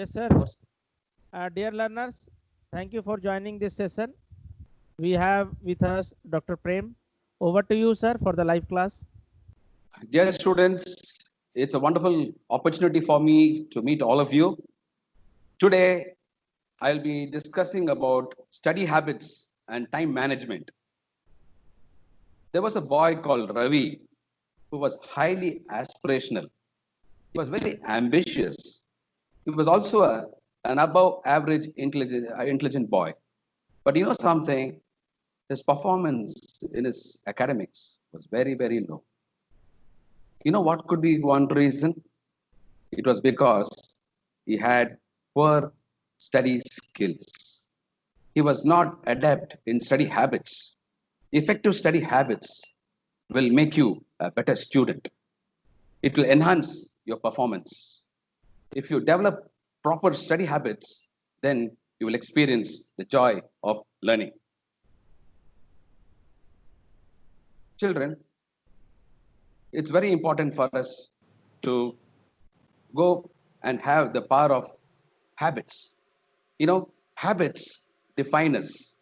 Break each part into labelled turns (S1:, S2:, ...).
S1: Yes, sir. Dear learners, thank you for joining this session. We have with us Dr. Prem. Over to you, sir, for the live class.
S2: Dear students, it's a wonderful opportunity for me to meet all of you. Today, I'll be discussing about study habits and time management. There was a boy called Ravi who was highly aspirational. He was very ambitious. He was also an above average intelligent boy. But you know something? His performance in his academics was very, very low. You know what could be one reason? It was because he had poor study skills. He was not adept in study habits. Effective study habits will make you a better student. It will enhance your performance. If you develop proper study habits, then you will experience the joy of learning. Children, it's very important for us to go and have the power of habits. You know, habits define us.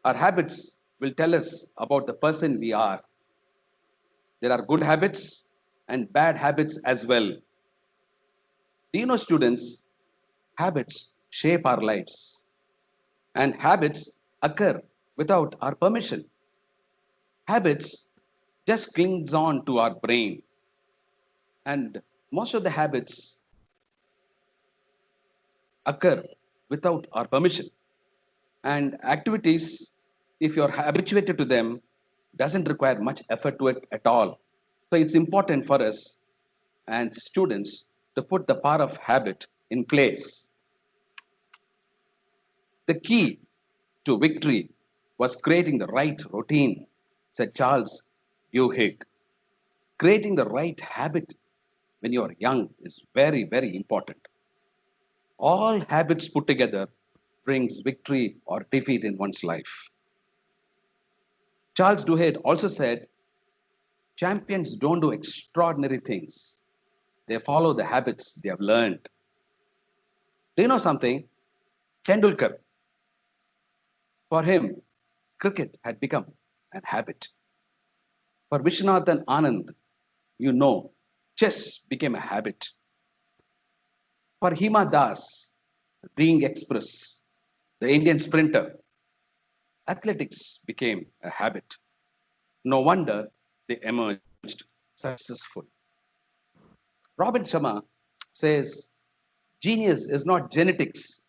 S2: Our habits will tell us about the person we are. There are good habits and bad habits as well. Do you know, students, habits shape our lives, and habits occur without our permission. Habits just clings on to our brain, and most of the habits occur without our permission. And activities, if you're habituated to them, doesn't require much effort to it at all. So it's important for us and students to put the power of habit in place. The key to victory was creating the right routine, said Charles Duhigg. Creating the right habit when you are young is very, very important. All habits put together brings victory or defeat in one's life. Charles Duhigg also said, champions don't do extraordinary things. They follow the habits they have learned. Do you know something? Tendulkar, for him, cricket had become a habit. For Vishwanathan Anand, you know, chess became a habit. For Hima Das, Ding Express, the Indian sprinter, athletics became a habit. No wonder they emerged successful. Robin Sharma says, genius is not genetics,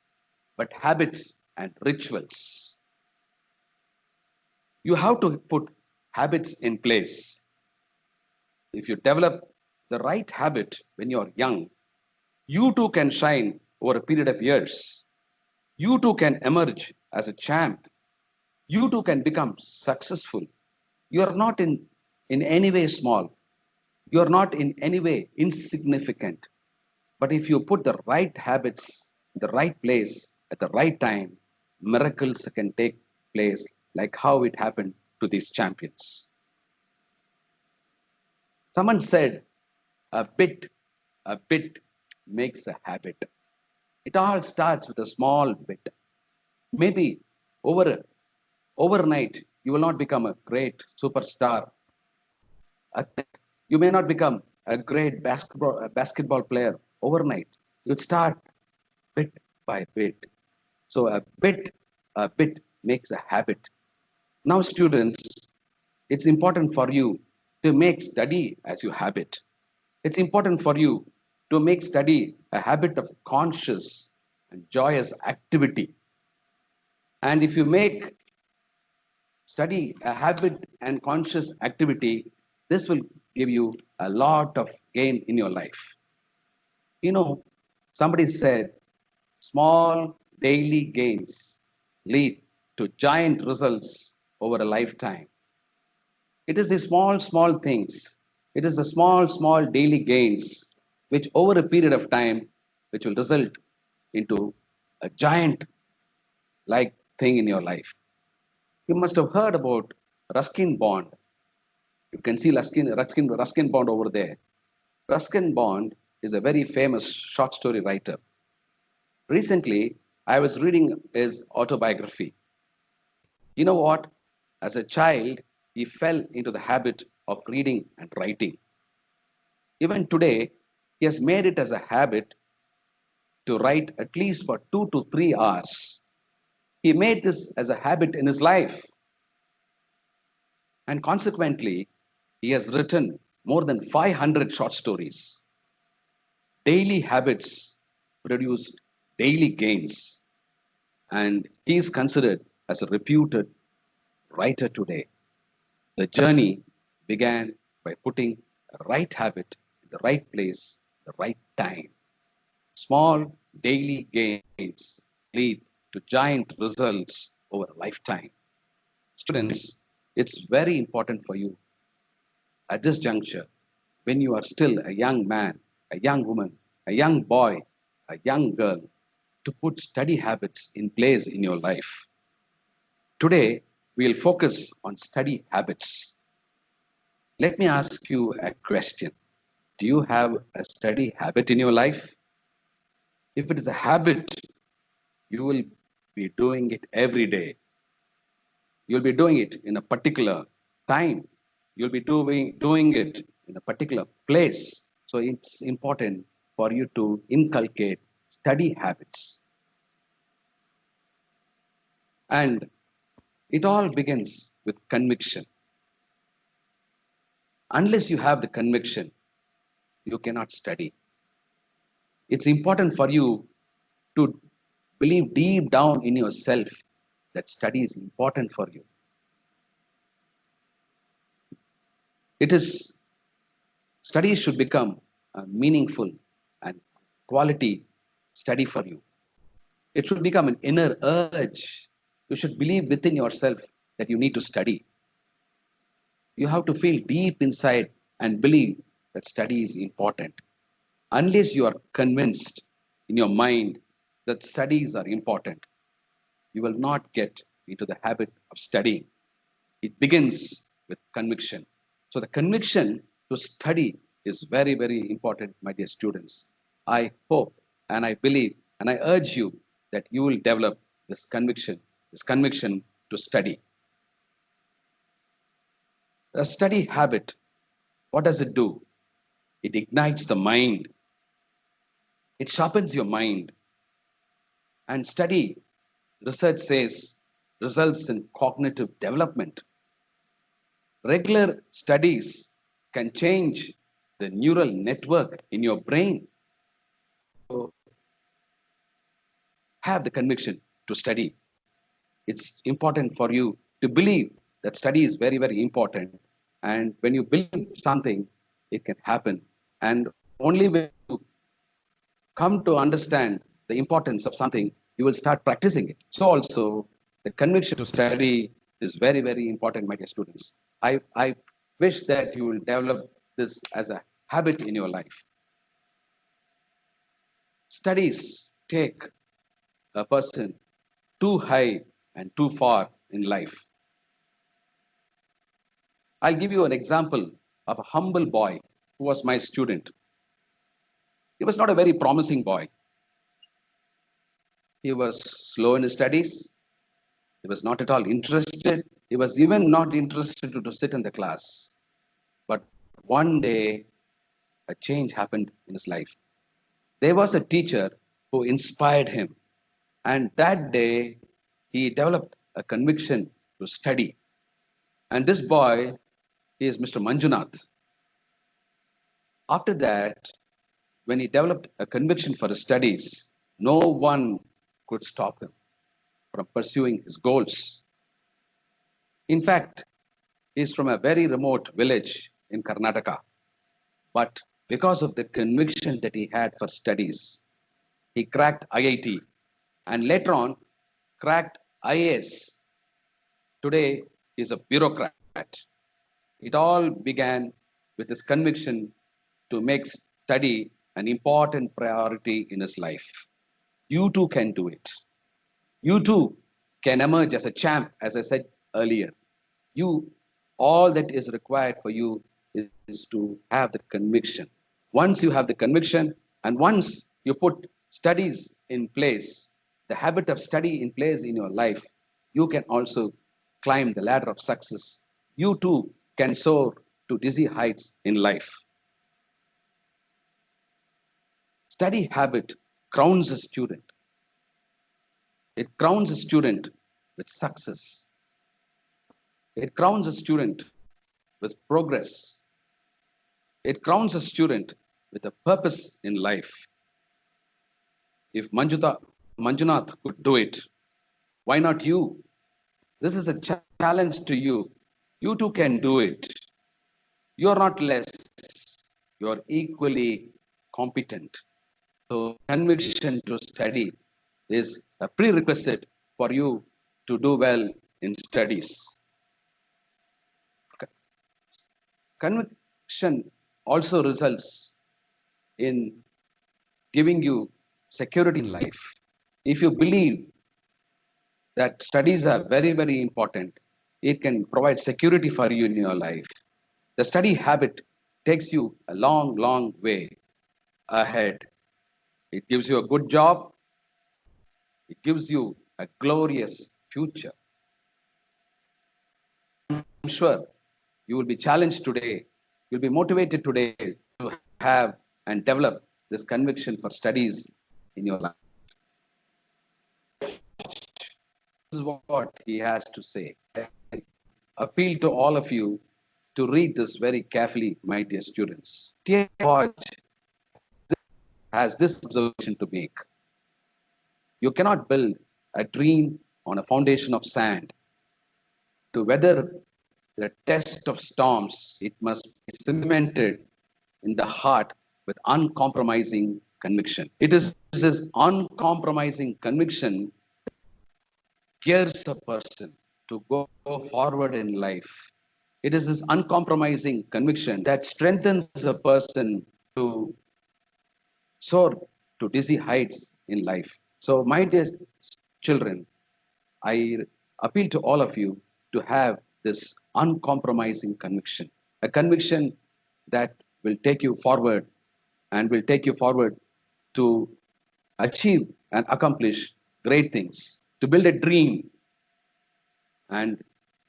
S2: but habits and rituals. You have to put habits in place. If you develop the right habit when you're young, you too can shine over a period of years. You too can emerge as a champ. You too can become successful. You are not in any way small. You are not in any way insignificant. But if you put the right habits in the right place at the right time, miracles can take place like how it happened to these champions. Someone said, a bit, a bit makes a habit. It all starts with a small bit. Maybe over overnight, you will not become a great superstar athlete. You may not become a great basketball player overnight. You start bit by bit. So a bit makes a habit. Now, students, it's important for you to make study as your habit. It's important for you to make study a habit of conscious and joyous activity. And if you make study a habit and conscious activity, this will give you a lot of gain in your life. You know, somebody said small daily gains lead to giant results over a lifetime. It is the small, small things. It is the small, small daily gains which over a period of time, which will result into a giant like thing in your life. You must have heard about Ruskin Bond. You can see Ruskin Bond over there. Ruskin Bond is a very famous short story writer. Recently, I was reading his autobiography. You know what? As a child, he fell into the habit of reading and writing. Even today, he has made it as a habit to write at least for 2 to 3 hours. He made this as a habit in his life, and consequently, he has written more than 500 short stories. Daily habits produce daily gains, and he is considered as a reputed writer today. The journey began by putting a right habit in the right place, the right time. Small daily gains lead to giant results over a lifetime. Students, it's very important for you at this juncture, when you are still a young man, a young woman, a young boy, a young girl, to put study habits in place in your life. Today, we'll focus on study habits. Let me ask you a question. Do you have a study habit in your life? If it is a habit, you will be doing it every day. You'll be doing it in a particular time. You'll be doing it in a particular place. So it's important for you to inculcate study habits. And it all begins with conviction. Unless you have the conviction, you cannot study. It's important for you to believe deep down in yourself that study is important for you. It is Study should become a meaningful and quality study for you. It should become an inner urge. You should believe within yourself that you need to study. You have to feel deep inside and believe that study is important. Unless you are convinced in your mind that studies are important, you will not get into the habit of studying. It begins with conviction. So the conviction to study is very, very important, my dear students. I hope and I believe and I urge you that you will develop this conviction to study. A study habit, what does it do? It ignites the mind, it sharpens your mind, and study, research says, results in cognitive development. Regular studies can change the neural network in your brain. So have the conviction to study. It's important for you to believe that study is very, very important. And when you believe something, it can happen. And only when you come to understand the importance of something, you will start practicing it. So also, the conviction to study is very, very important, my dear students. I wish that you will develop this as a habit in your life. Studies take a person too high and too far in life. I'll give you an example of a humble boy who was my student. He was not a very promising boy. He was slow in his studies. He was not at all interested. He was even not interested to sit in the class. But one day, a change happened in his life. There was a teacher who inspired him. And that day, he developed a conviction to study. And this boy is Mr. Manjunath. After that, when he developed a conviction for his studies, no one could stop him from pursuing his goals. In fact, he is from a very remote village in Karnataka. But because of the conviction that he had for studies, he cracked IIT and later on cracked IAS. Today, he is a bureaucrat. It all began with his conviction to make study an important priority in his life. You too can do it. You too can emerge as a champ, as I said earlier. You, all that is required for you is to have the conviction. Once you have the conviction, and once you put studies in place, the habit of study in place in your life, you can also climb the ladder of success. You too can soar to dizzy heights in life. Study habit crowns a student. It crowns a student with success. It crowns a student with progress. It crowns a student with a purpose in life. If Manjunath could do it, why not you? This is a challenge to you. You too can do it. You are not less. You are equally competent. So conviction to study is a prerequisite for you to do well in studies. Conviction also results in giving you security in life. If you believe that studies are very, very important, it can provide security for you in your life. The study habit takes you a long, long way ahead. It gives you a good job, it gives you a glorious future. I'm sure you will be challenged today, you'll be motivated today to have and develop this conviction for studies in your life. This is what he has to say. I appeal to all of you to read this very carefully, my dear students. T.A. Hodge has this observation to make. You cannot build a dream on a foundation of sand. To weather the test of storms, it must be cemented in the heart with uncompromising conviction. It is this uncompromising conviction gears a person to go forward in life. It is this uncompromising conviction that strengthens a person to soar to dizzy heights in life. So, my dear children, I appeal to all of you to have this uncompromising conviction, a conviction that will take you forward and will take you forward to achieve and accomplish great things, to build a dream, and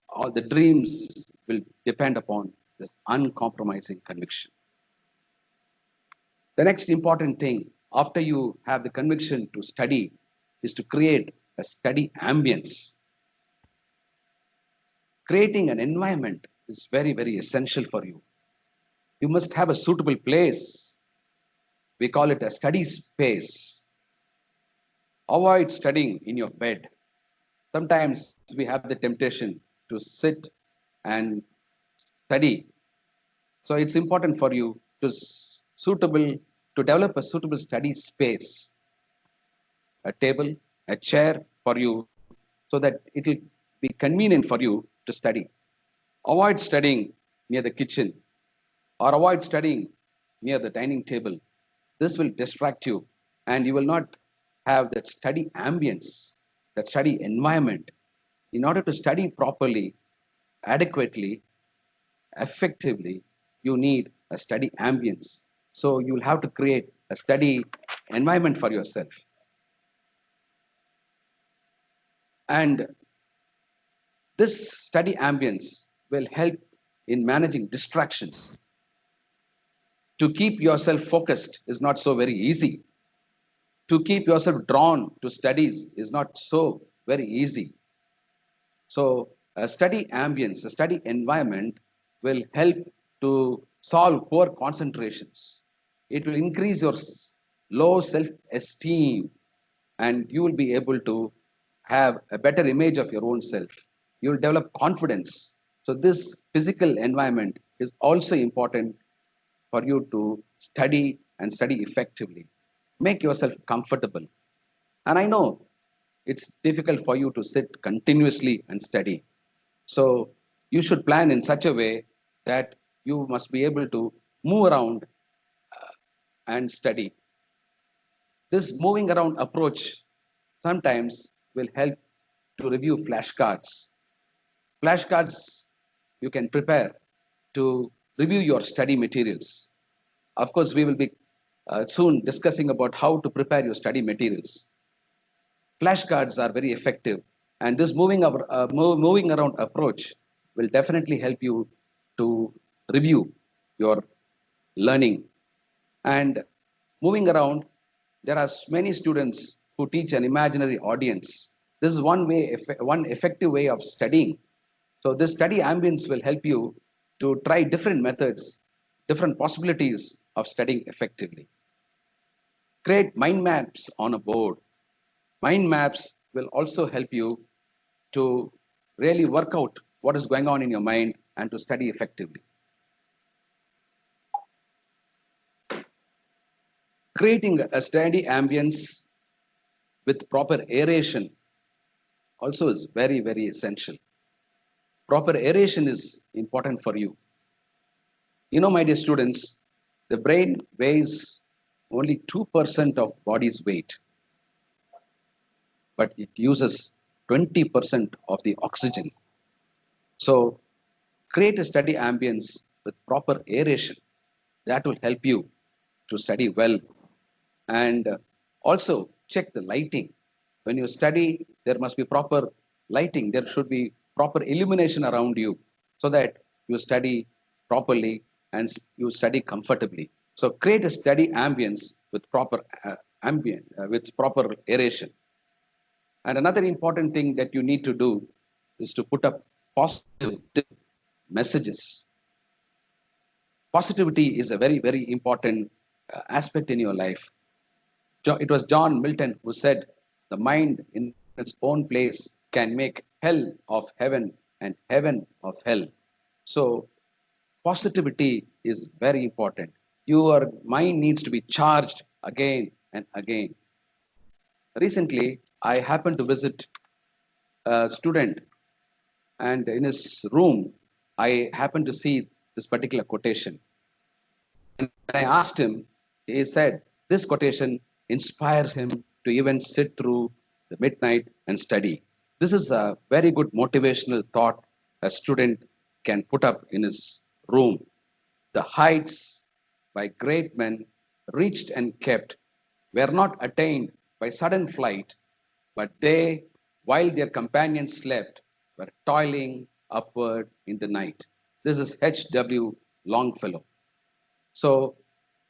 S2: all the dreams will depend upon this uncompromising conviction. The next important thing after you have the conviction to study is to create a study ambience. Creating an environment is very, very essential for you. You must have a suitable place. We call it a study space. Avoid studying in your bed. Sometimes we have the temptation to sit and study. So it's important for you to suitable to develop a suitable study space, a table, a chair for you, so that it will be convenient for you to study. Avoid studying near the kitchen or avoid studying near the dining table. This will distract you and you will not have that study ambience, that study environment. In order to study properly, adequately, effectively, you need a study ambience. So you will have to create a study environment for yourself. And this study ambience will help in managing distractions. To keep yourself focused is not so very easy. To keep yourself drawn to studies is not so very easy. So, a study ambience, a study environment will help to solve poor concentrations. It will increase your low self esteem and you will be able to have a better image of your own self. You will develop confidence. So, this physical environment is also important for you to study and study effectively. Make yourself comfortable. And I know it's difficult for you to sit continuously and study. So you should plan in such a way that you must be able to move around and study. This moving around approach sometimes will help to review flashcards. Flashcards you can prepare to review your study materials. Of course, we will be soon discussing about how to prepare your study materials. Flashcards are very effective, and this moving around approach will definitely help you to review your learning. And moving around, there are many students who teach an imaginary audience. This is one effective way of studying. So this study ambience will help you to try different methods, different possibilities of studying effectively. Create mind maps on a board. Mind maps will also help you to really work out what is going on in your mind and to study effectively. Creating a steady ambience with proper aeration also is very, very essential. Proper aeration is important for you. You know, my dear students, the brain weighs only 2% of body's weight, but it uses 20% of the oxygen. So create a study ambience with proper aeration. That will help you to study well. And also check the lighting. When you study, there must be proper lighting. There should be proper illumination around you so that you study properly and you study comfortably. So create a study ambience with proper with proper aeration. And another important thing that you need to do is to put up positive messages. Positivity is a very, very important aspect in your life. It was John Milton who said, the mind in its own place can make hell of heaven and heaven of hell. So, positivity is very important. Your mind needs to be charged again and again. Recently, I happened to visit a student, and in his room, I happened to see this particular quotation. And when I asked him, he said this quotation inspires him to even sit through the midnight and study. This is a very good motivational thought a student can put up in his room. The heights by great men reached and kept were not attained by sudden flight, but they, while their companions slept, were toiling upward in the night. This is H.W. Longfellow. So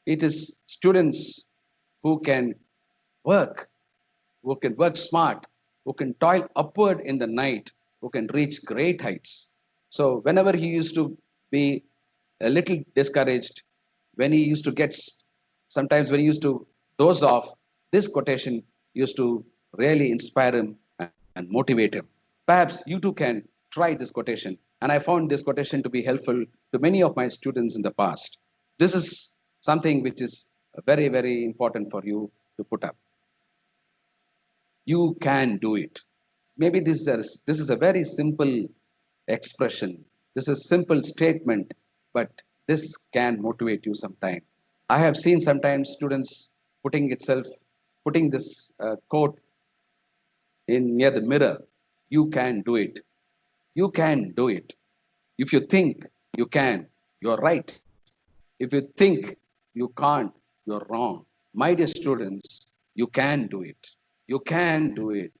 S2: it is students who can work, who can work smart, who can toil upward in the night, who can reach great heights. So whenever he used to be a little discouraged, when he used to sometimes when he used to doze off, this quotation used to really inspire him and motivate him. Perhaps you too can try this quotation. And I found this quotation to be helpful to many of my students in the past. This is something which is very, very important for you to put up. You can do it. Maybe this is a very simple expression. This is a simple statement, but this can motivate you sometime. I have seen sometimes students putting this quote in near the mirror. You can do it. You can do it. If you think you can, you're right. If you think you can't, you're wrong. My dear students, you can do it. You can do it.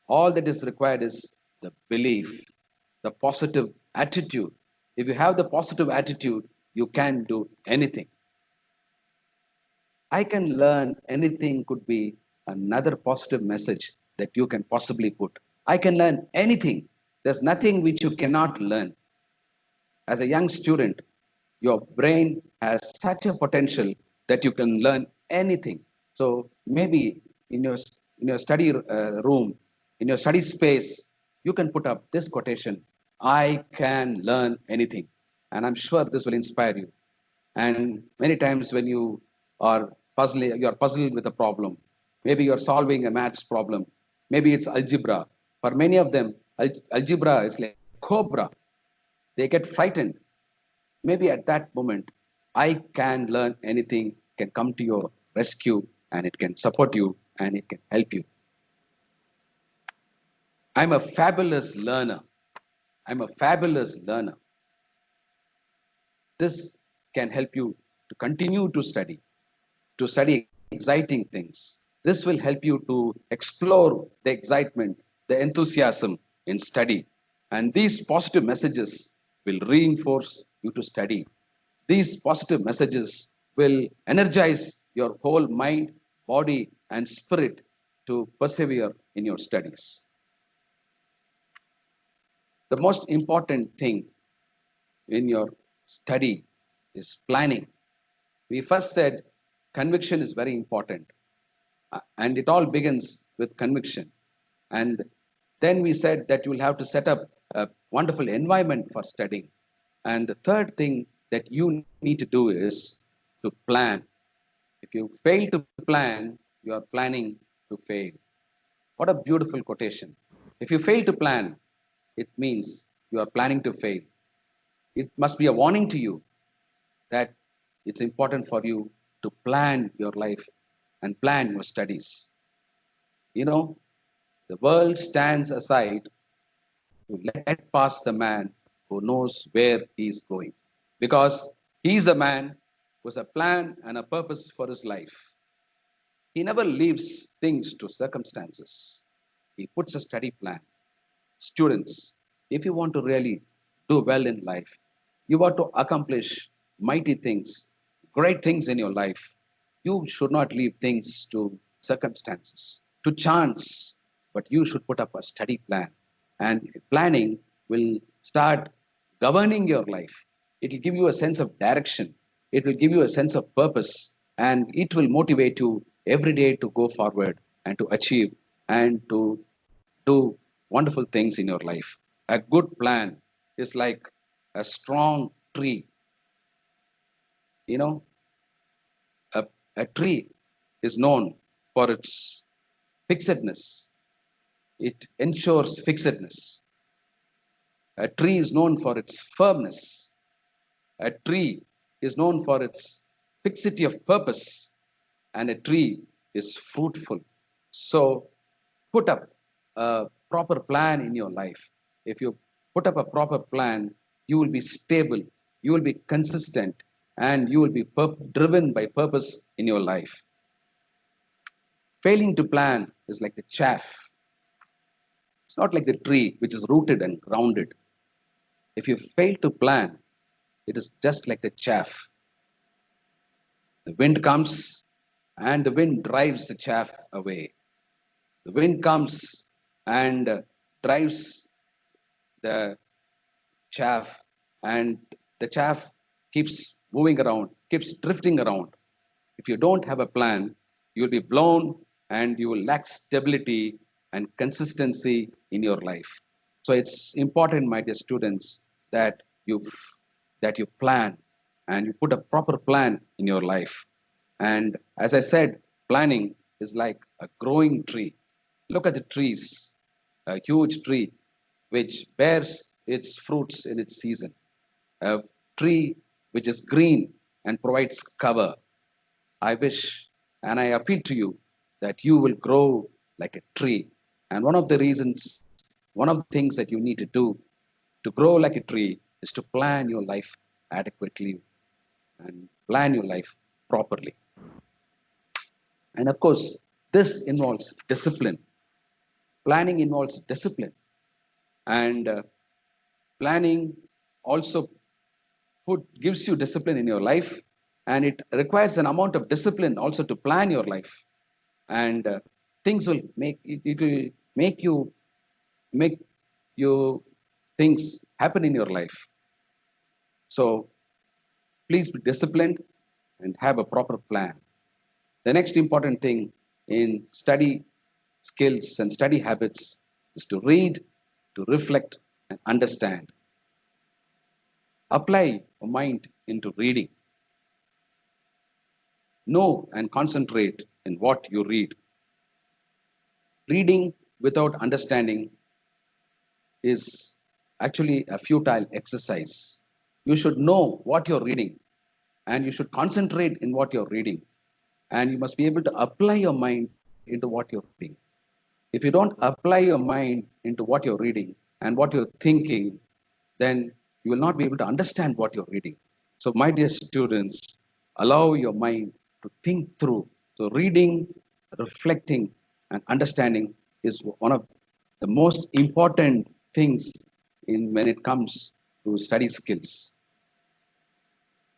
S2: All that is required is the belief, the positive attitude. If you have the positive attitude, you can do anything. I can learn anything could be another positive message that you can possibly put. I can learn anything. There's nothing which you cannot learn. As a young student, your brain has such a potential that you can learn anything. So maybe in your study room, in your study space, you can put up this quotation: "I can learn anything," and I'm sure this will inspire you. And many times when you are puzzled with a problem. Maybe you're solving a maths problem. Maybe it's algebra. For many of them, algebra is like cobra. They get frightened. Maybe at that moment, I can learn anything, can come to your rescue, and it can support you and it can help you. I'm a fabulous learner. I'm a fabulous learner. This can help you to continue to study. to study exciting things. This will help you to explore the excitement, the enthusiasm in study. And these positive messages will reinforce you to study. These positive messages will energize your whole mind, body, and spirit to persevere in your studies. The most important thing in your study is planning. We first said conviction is very important, and it all begins with conviction. And then we said that you will have to set up a wonderful environment for studying. And the third thing that you need to do is to plan. If you fail to plan, you are planning to fail. What a beautiful quotation. If you fail to plan, it means you are planning to fail. It must be a warning to you that it's important for you to plan your life and plan your studies. You know, the world stands aside to let pass the man who knows where he is going. Because he's a man who has a plan and a purpose for his life. He never leaves things to circumstances. He puts a study plan. Students, if you want to really do well in life, you want to accomplish mighty things, great things in your life. You should not leave things to circumstances, to chance, but you should put up a study plan. And planning will start governing your life. It will give you a sense of direction, it will give you a sense of purpose, and it will motivate you every day to go forward and to achieve and to do wonderful things in your life. A good plan is like a strong tree. You know, a, a tree is known for its fixedness, it ensures fixedness. A tree is known for its firmness. A tree is known for its fixity of purpose, and a tree is fruitful. So, put up a proper plan in your life. If you put up a proper plan, you will be stable, you will be consistent, and you will be driven by purpose in your life. Failing to plan is like the chaff. It's not like the tree which is rooted and grounded. If you fail to plan, it is just like the chaff. The wind comes and the wind drives the chaff away. The wind comes and drives the chaff, and the chaff keeps moving around, keeps drifting around. If you don't have a plan, you'll be blown and you will lack stability and consistency in your life. So it's important, my dear students, that you that you plan and you put a proper plan in your life. And as I said, planning is like a growing tree. Look at the trees, a huge tree which bears its fruits in its season, a tree which is green and provides cover. I wish and I appeal to you that you will grow like a tree. And one of the reasons, one of the things that you need to do to grow like a tree is to plan your life adequately and plan your life properly. And of course, this involves discipline. Planning involves discipline. And planning also gives you discipline in your life. And it requires an amount of discipline also to plan your life. And things will it will make you things happen in your life. So please be disciplined and have a proper plan. The next important thing in study skills and study habits is to read, to reflect, and understand. Apply your mind into reading. Know and concentrate in what you read. Reading without understanding is actually a futile exercise. You should know what you're reading and you should concentrate in what you're reading. And you must be able to apply your mind into what you're reading. If you don't apply your mind into what you're reading and what you're thinking, then you will not be able to understand what you're reading. So, my dear students, allow your mind to think through. So reading, reflecting, and understanding is one of the most important things in when it comes to study skills.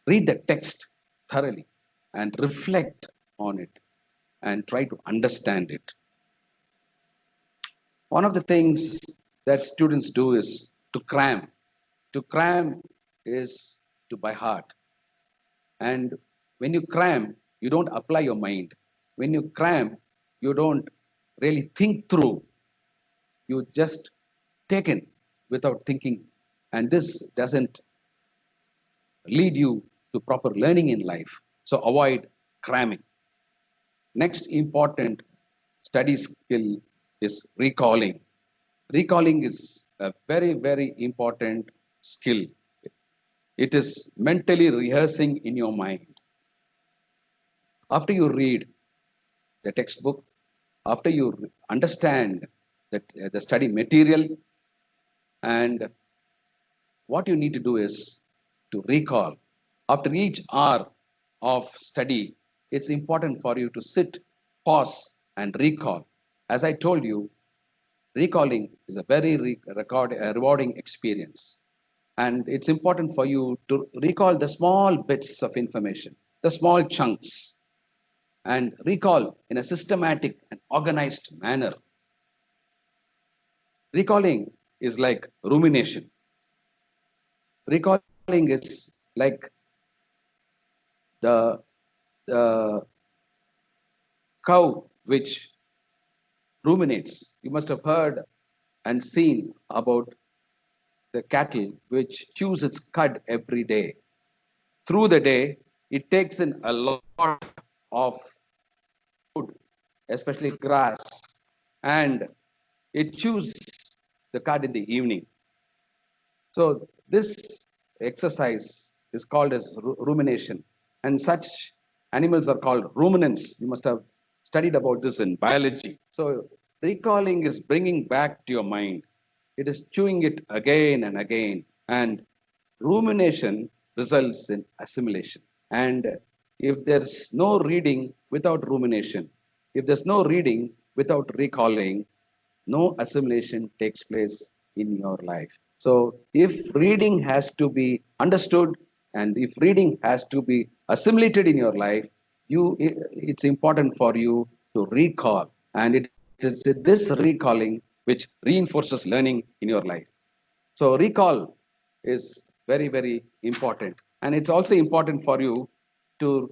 S2: Read the text thoroughly and reflect on it and try to understand it. One of the things that students do is to cram. To cram is to by heart. And when you cram, you don't apply your mind. When you cram, you don't really think through. You just take in without thinking. And this doesn't lead you to proper learning in life. So avoid cramming. Next important study skill is recalling. Recalling is a very, very important skill. It is mentally rehearsing in your mind. After you read the textbook, after you understand that the study material, and what you need to do is to recall. After each hour of study, it's important for you to sit, pause, and recall. As I told you, recalling is a very rewarding experience. And it's important for you to recall the small bits of information, the small chunks, and recall in a systematic and organized manner. Recalling is like rumination. Recalling is like the, the cow which ruminates. You must have heard and seen about the cattle which chews its cud every day. Through the day, it takes in a lot of food, especially grass, and it chews the cud in the evening. So this exercise is called as rumination, and such animals are called ruminants. You must have studied about this in biology. So recalling is bringing back to your mind. It is chewing it again and again, and rumination results in assimilation. And if there's no reading without rumination, if there's no reading without recalling, no assimilation takes place in your life. So, if reading has to be understood and if reading has to be assimilated in your life, it's important for you to recall, and it is this recalling which reinforces learning in your life. So, recall is very, very important, and it's also important for you to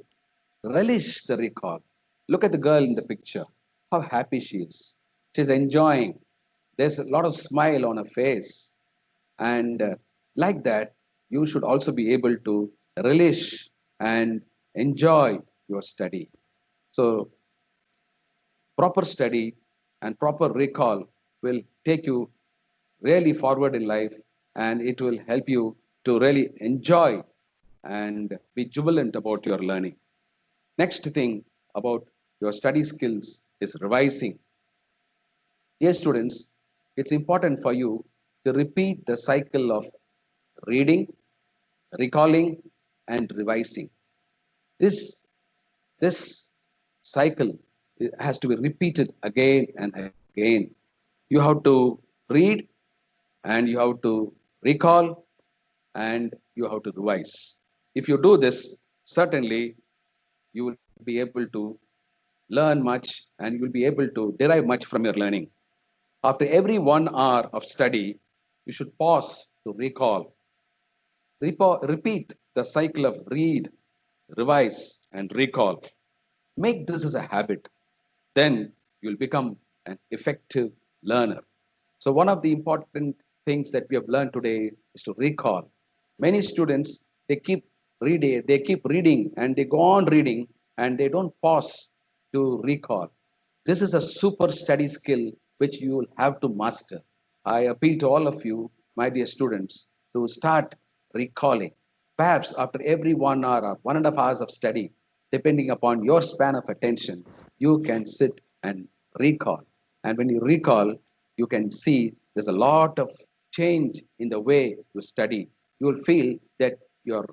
S2: relish the recall. Look at the girl in the picture, how happy she is. She's enjoying. There's a lot of smile on her face. And like that, you should also be able to relish and enjoy your study. So, proper study and proper recall will take you really forward in life, and it will help you to really enjoy and be jubilant about your learning. Next thing about your study skills is revising. Yes, students, it's important for you to repeat the cycle of reading, recalling, and revising. This, this cycle has to be repeated again and again. You have to read and you have to recall and you have to revise. If you do this, certainly you will be able to learn much and you will be able to derive much from your learning. After every 1 hour of study, you should pause to recall. Repeat the cycle of read, revise, and recall. Make this as a habit. Then you'll become an effective learner. So, one of the important things that we have learned today is to recall. Many students they keep reading and they go on reading and they don't pause to recall. This is a super study skill which you will have to master. I appeal to all of you, my dear students, to start recalling. Perhaps after every 1 hour or 1.5 hours of study, depending upon your span of attention, you can sit and recall. And when you recall, you can see there's a lot of change in the way you study. You will feel that your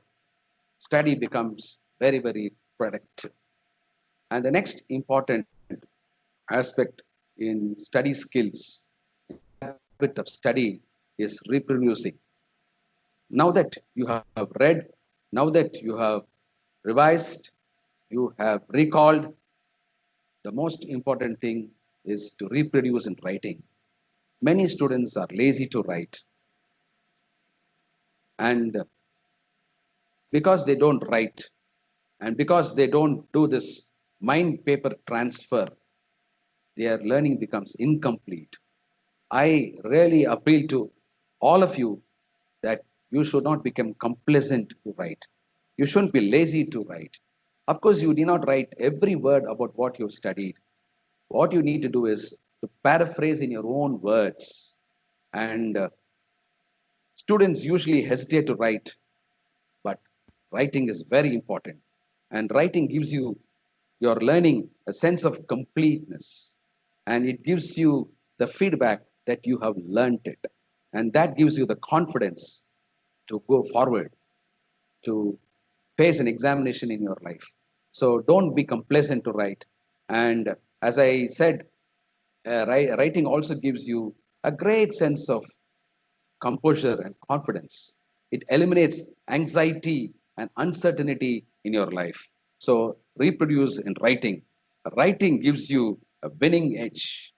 S2: study becomes very, very productive. And the next important aspect in study skills, in the habit of study, is reproducing. Now that you have read, now that you have revised, you have recalled, the most important thing is to reproduce in writing. Many students are lazy to write, and because they don't write, and because they don't do this mind paper transfer, their learning becomes incomplete. I really appeal to all of you that you should not become complacent to write. You shouldn't be lazy to write. Of course, you need not write every word about what you've studied. What you need to do is to paraphrase in your own words. And students usually hesitate to write, but writing is very important. And writing gives you your learning a sense of completeness, and it gives you the feedback that you have learned it, and that gives you the confidence to go forward, to face an examination in your life. So don't be complacent to write. And as I said, writing also gives you a great sense of composure and confidence. It eliminates anxiety and uncertainty in your life. So reproduce in writing. Writing gives you a winning edge.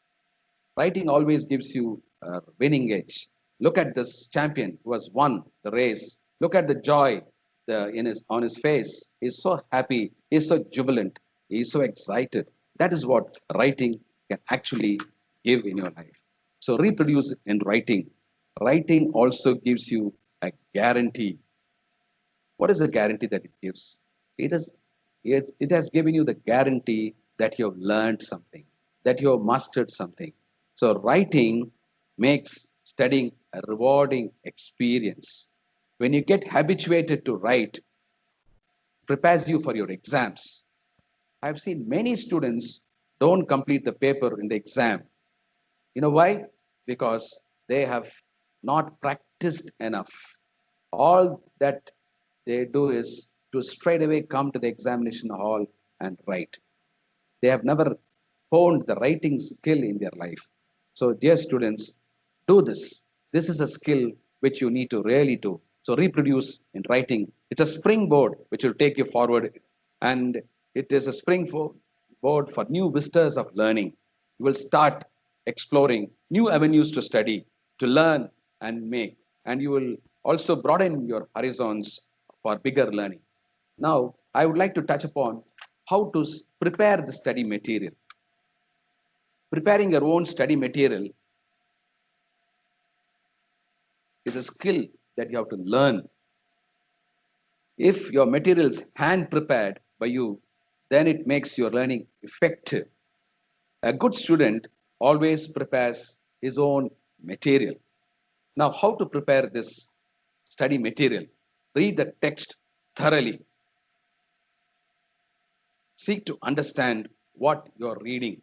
S2: Writing always gives you a winning edge. Look at this champion who has won the race. Look at the joy on his face. He's so happy. He's so jubilant. He's so excited. That is what writing can actually give in your life. So reproduce in writing. Writing also gives you a guarantee. What is the guarantee that it gives? It is it has given you the guarantee that you have learned something, that you have mastered something. So writing makes studying a rewarding experience. When you get habituated to write, prepares you for your exams. I've seen many students don't complete the paper in the exam. You know why? Because they have not practiced enough. All that they do is to straight away come to the examination hall and write. They have never honed the writing skill in their life. So, dear students, do this. This is a skill which you need to really do. So, reproduce in writing. It's a springboard which will take you forward, and it is a springboard for new vistas of learning. You will start exploring new avenues to study, to learn and make, and you will also broaden your horizons for bigger learning. Now, I would like to touch upon how to prepare the study material. Preparing your own study material is a skill that you have to learn. If your material is hand prepared by you, then it makes your learning effective. A good student always prepares his own material. Now, how to prepare this study material? Read the text thoroughly. Seek to understand what you're reading.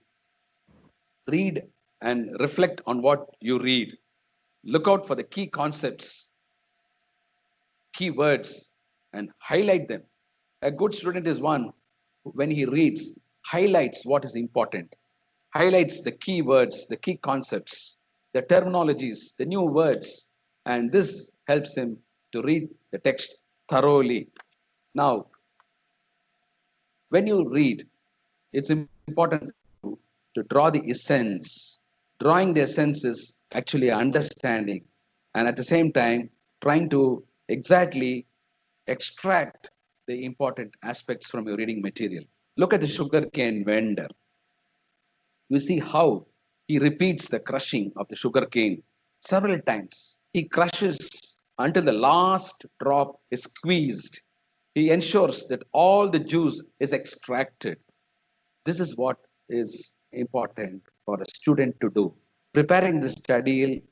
S2: Read and reflect on what you read. Look out for the key concepts, key words, and highlight them. A good student is one who, when he reads, highlights what is important, highlights the key words, the key concepts, the terminologies, the new words, and this helps him to read the text thoroughly. Now, when you read, it's important for you to draw the essence. Drawing the essence is actually understanding, and at the same time, trying to exactly extract the important aspects from your reading material. Look at the sugarcane vendor. You see how he repeats the crushing of the sugarcane several times. He crushes until the last drop is squeezed. He ensures that all the juice is extracted. This is what is important for a student to do. Preparing the study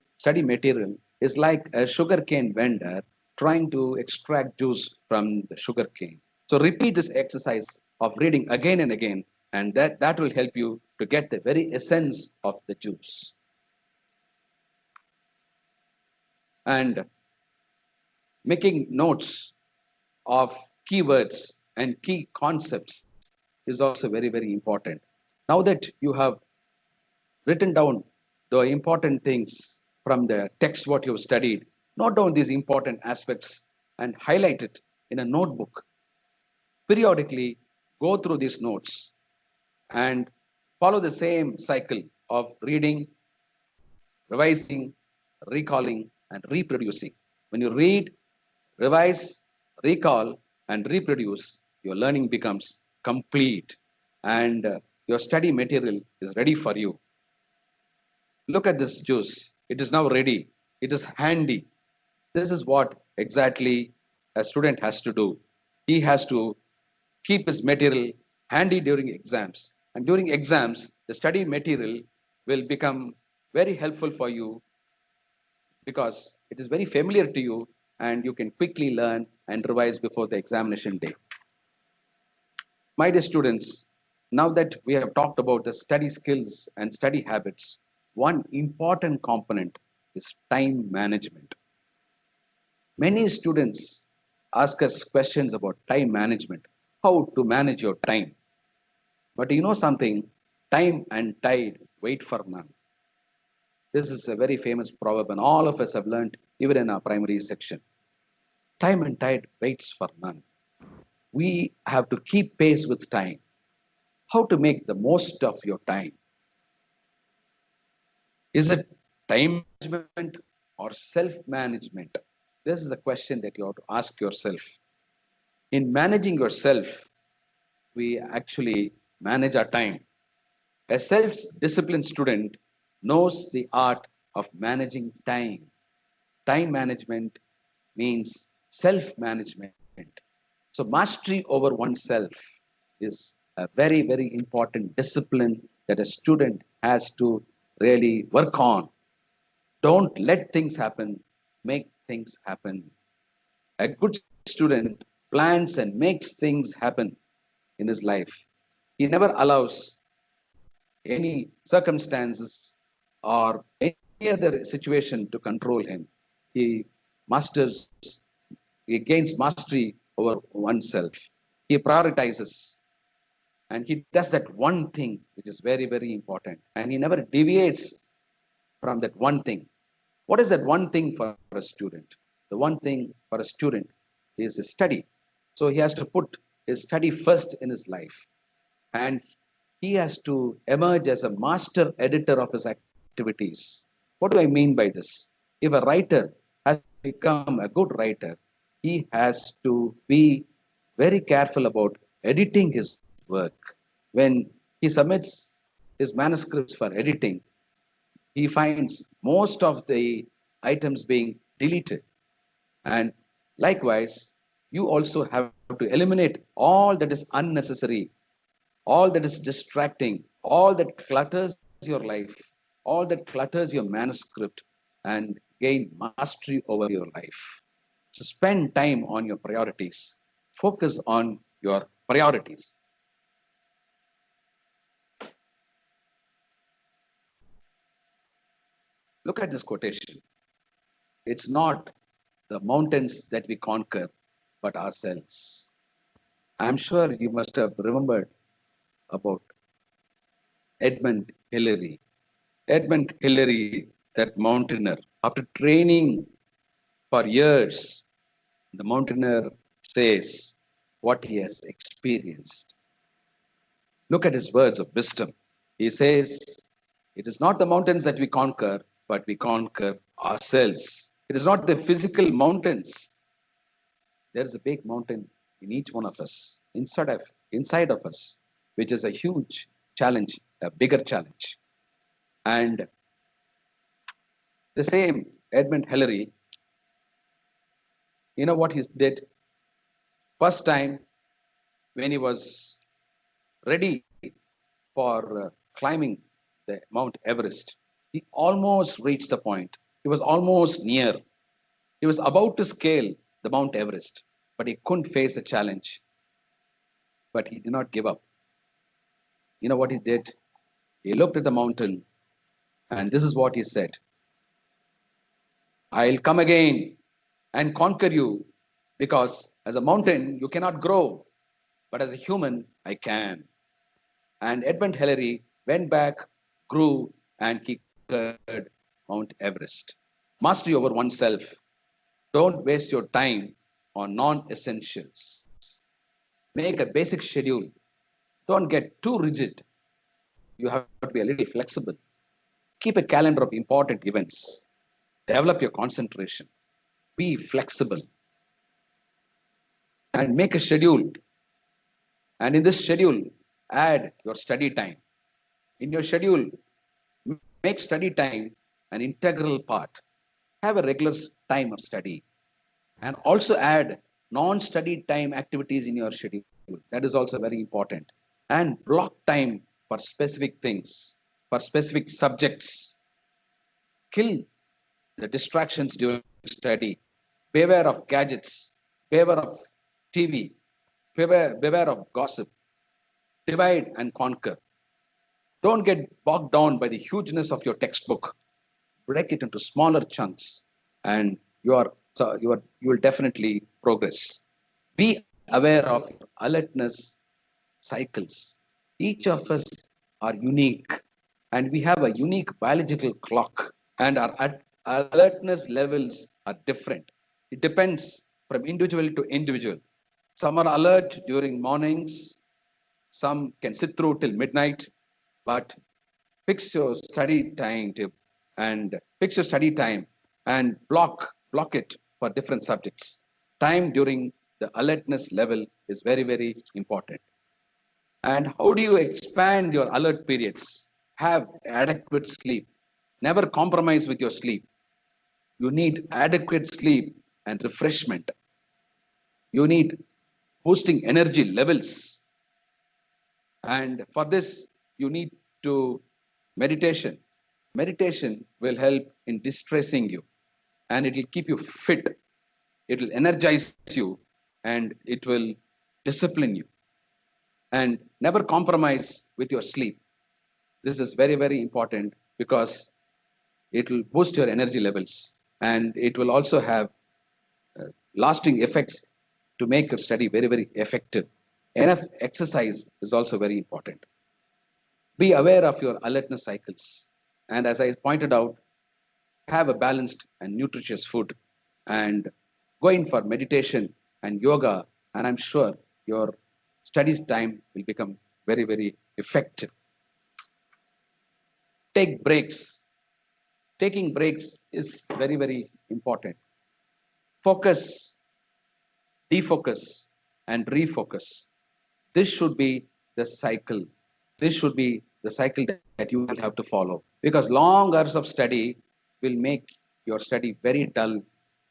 S2: material is like a sugarcane vendor trying to extract juice from the sugarcane. So repeat this exercise of reading again and again, and that will help you to get the very essence of the juice. And making notes of keywords and key concepts is also very, very important. Now that you have written down the important things from the text what you've studied, note down these important aspects and highlight it in a notebook. Periodically go through these notes and follow the same cycle of reading, revising, recalling, and reproducing. When you read, revise, recall, and reproduce, your learning becomes complete and your study material is ready for you. Look at this juice. It is now ready. It is handy. This is what exactly a student has to do. He has to keep his material handy during exams. And during exams, the study material will become very helpful for you because it is very familiar to you and you can quickly learn and revise before the examination day. My dear students, now that we have talked about the study skills and study habits, one important component is time management. Many students ask us questions about time management, how to manage your time. But you know something? Time and tide wait for none. This is a very famous proverb, and all of us have learned even in our primary section. Time and tide waits for none. We have to keep pace with time. How to make the most of your time? Is it time management or self management? This is a question that you have to ask yourself. In managing yourself, we actually manage our time. A self disciplined student knows the art of managing time. Time management means self management. So, mastery over oneself is a very, very important discipline that a student has to really work on. Don't let things happen, make things happen. A good student plans and makes things happen in his life. He never allows any circumstances or any other situation to control him. He masters, he gains mastery over oneself. He prioritizes and he does that one thing which is very, very important. And he never deviates from that one thing. What is that one thing for a student? The one thing for a student is his study. So he has to put his study first in his life. And he has to emerge as a master editor of his activities. What do I mean by this? If a writer has become a good writer, he has to be very careful about editing his work. When he submits his manuscripts for editing, he finds most of the items being deleted. And likewise, you also have to eliminate all that is unnecessary, all that is distracting, all that clutters your life, all that clutters your manuscript, and gain mastery over your life. So spend time on your priorities. Focus on your priorities. Look at this quotation. It's not the mountains that we conquer, but ourselves. I'm sure you must have remembered about Edmund Hillary. Edmund Hillary, that mountaineer, after training for years, the mountaineer says what he has experienced. Look at his words of wisdom. He says, it is not the mountains that we conquer, but we conquer ourselves. It is not the physical mountains. There is a big mountain in each one of us, inside of us, which is a huge challenge, a bigger challenge. And the same Edmund Hillary, you know what he did? First time when he was ready for climbing the Mount Everest, he almost reached the point. He was almost near. He was about to scale the Mount Everest, but he couldn't face the challenge. But he did not give up. You know what he did? He looked at the mountain, and this is what he said: I'll come again and conquer you because as a mountain, you cannot grow, but as a human, I can. And Edmund Hillary went back, grew, and conquered Mount Everest. Mastery over oneself. Don't waste your time on non essentials. Make a basic schedule. Don't get too rigid. You have to be a little flexible. Keep a calendar of important events. Develop your concentration. Be flexible and make a schedule. And in this schedule, add your study time. In your schedule, make study time an integral part. Have a regular time of study and also add non-study time activities in your schedule. That is also very important. And block time for specific things, for specific subjects. Kill the distractions during study. Beware of gadgets. Beware of TV. Beware of gossip. Divide and conquer. Don't get bogged down by the hugeness of your textbook. Break it into smaller chunks, and you will definitely progress. Be aware of your alertness cycles. Each of us are unique, and we have a unique biological clock, and our alertness levels are different. It depends from individual to individual. Some are alert during mornings, some can sit through till midnight, but fix your study time and fix your study time and block it for different subjects. Time during the alertness level is very, very important. And how do you expand your alert periods? Have adequate sleep. Never compromise with your sleep. You need adequate sleep and refreshment. You need boosting energy levels. And for this, you need to meditation. Meditation will help in distressing you and it will keep you fit. It will energize you and it will discipline you. And never compromise with your sleep. This is very, very important because it will boost your energy levels and it will also have lasting effects to make your study very, very effective. Enough exercise is also very important. Be aware of your alertness cycles. And as I pointed out, have a balanced and nutritious food and go in for meditation and yoga. And I'm sure your studies time will become very, very effective. Take breaks. Taking breaks is very, very important. Focus, defocus, and refocus. This should be the cycle. This should be the cycle that you will have to follow because long hours of study will make your study very dull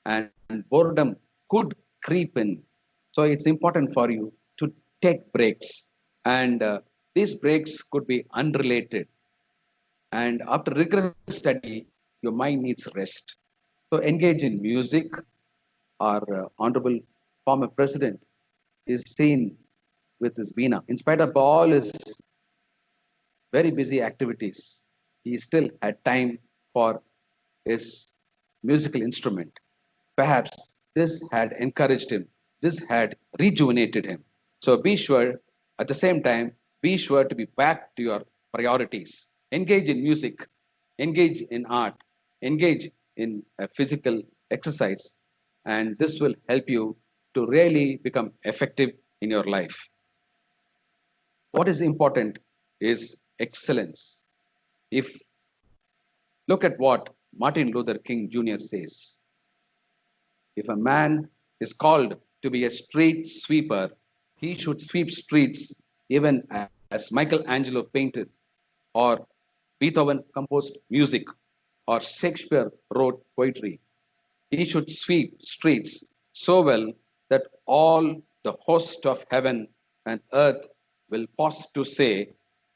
S2: and boredom could creep in. So it's important for you to take breaks and these breaks could be unrelated. And after rigorous study, your mind needs rest. So engage in music. Our honorable former president is seen with his Veena. In spite of all his very busy activities, he still had time for his musical instrument. Perhaps this had encouraged him, this had rejuvenated him. So be sure, at the same time, be sure to be back to your priorities. Engage in music, engage in art, engage in physical exercise, and this will help you to really become effective in your life. What is important is excellence. If look at what Martin Luther King Jr. says, if a man is called to be a street sweeper, he should sweep streets even as Michelangelo painted, or Beethoven composed music, or Shakespeare wrote poetry. He should sweep streets so well that all the host of heaven and earth will pause to say,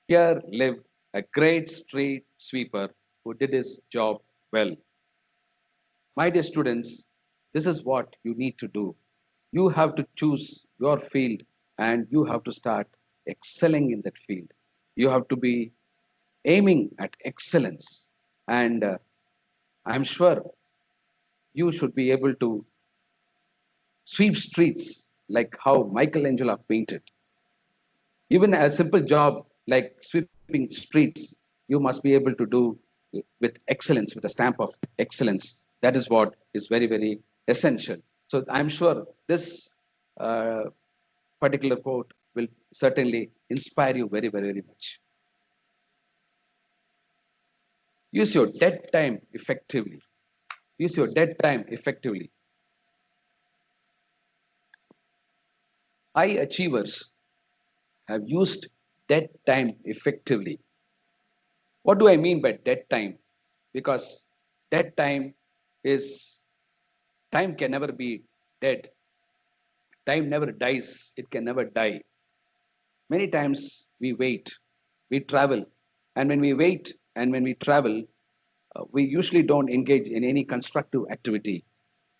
S2: here lived a great street sweeper who did his job well. My dear students, this is what you need to do. You have to choose your field and you have to start excelling in that field. You have to be aiming at excellence. And I'm sure you should be able to sweep streets like how Michelangelo painted. Even a simple job like sweeping streets, you must be able to do with excellence, with a stamp of excellence. That is what is very, very essential. So I'm sure this uh, particular quote will certainly inspire you very, very, very much. Use your dead time effectively. Use your dead time effectively. High achievers have used dead time effectively. What do I mean by dead time? Because dead time is, time can never be dead. Time never dies. It can never die. Many times we wait, we travel, and when we wait and when we travel, we usually don't engage in any constructive activity.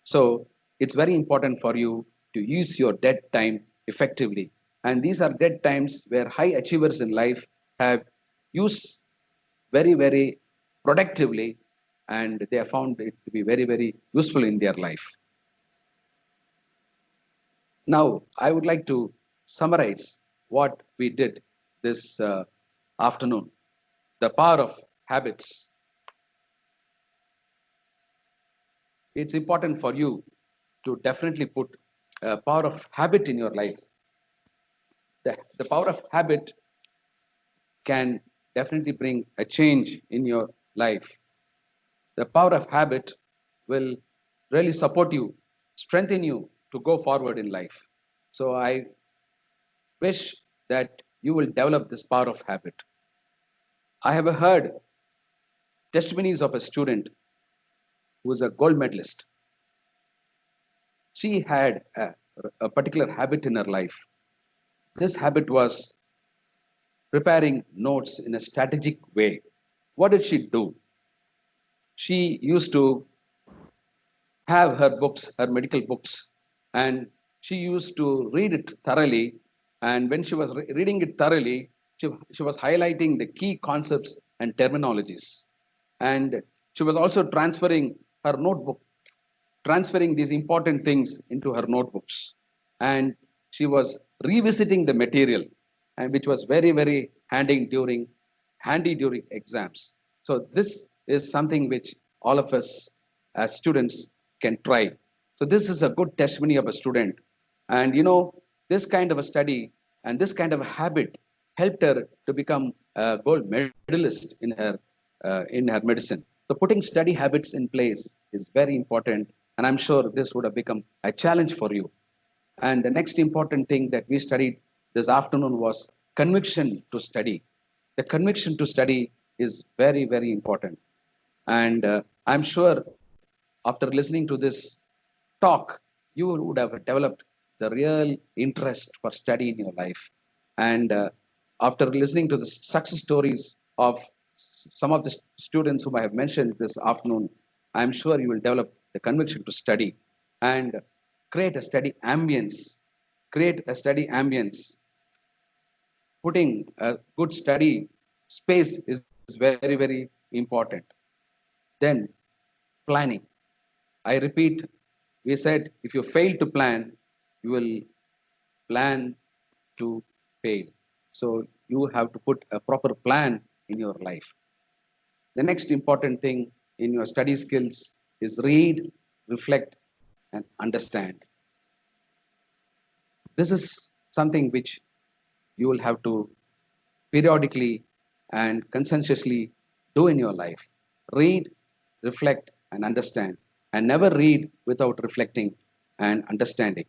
S2: So it's very important for you to use your dead time effectively. And these are dead times where high achievers in life have used very, very productively, and they have found it to be very, very useful in their life. Now, I would like to summarize what we did this afternoon. The power of habits. It's important for you to definitely put a power of habit in your life. The power of habit can definitely bring a change in your life. The power of habit will really support you, strengthen you to go forward in life. So I wish that you will develop this power of habit. I have heard testimonies of a student who is a gold medalist. She had a particular habit in her life. This habit was preparing notes in a strategic way. What did she do? She used to have her books, her medical books, and she used to read it thoroughly. And when she was reading it thoroughly, she was highlighting the key concepts and terminologies. And she was also her notebook, transferring these important things into her notebooks. And she was revisiting the material, and which was very, very handy during exams. So this is something which all of us as students can try. So this is a good testimony of a student. And this kind of a study and this kind of a habit helped her to become a gold medalist in her medicine. So putting study habits in place is very important, and I'm sure this would have become a challenge for you. And the next important thing that we studied this afternoon was conviction to study. The conviction to study is very, very important. And I'm sure after listening to this talk, you would have developed the real interest for study in your life. And after listening to the success stories of some of the students whom I have mentioned this afternoon, I'm sure you will develop the conviction to study and create a study ambience. Create a study ambience. Putting a good study space is very, very important. Then planning. I repeat, we said if you fail to plan, you will plan to fail. So you have to put a proper plan in your life. The next important thing in your study skills is read, reflect, and understand. This is something which you will have to periodically and conscientiously do in your life. Read, reflect, and understand. And never read without reflecting and understanding.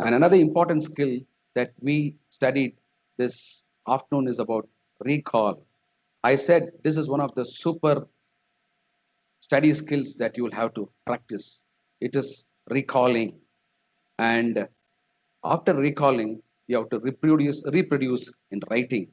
S2: And another important skill that we studied this afternoon is about recall. I said this is one of the super study skills that you will have to practice. It is recalling. And after recalling, you have to reproduce in writing.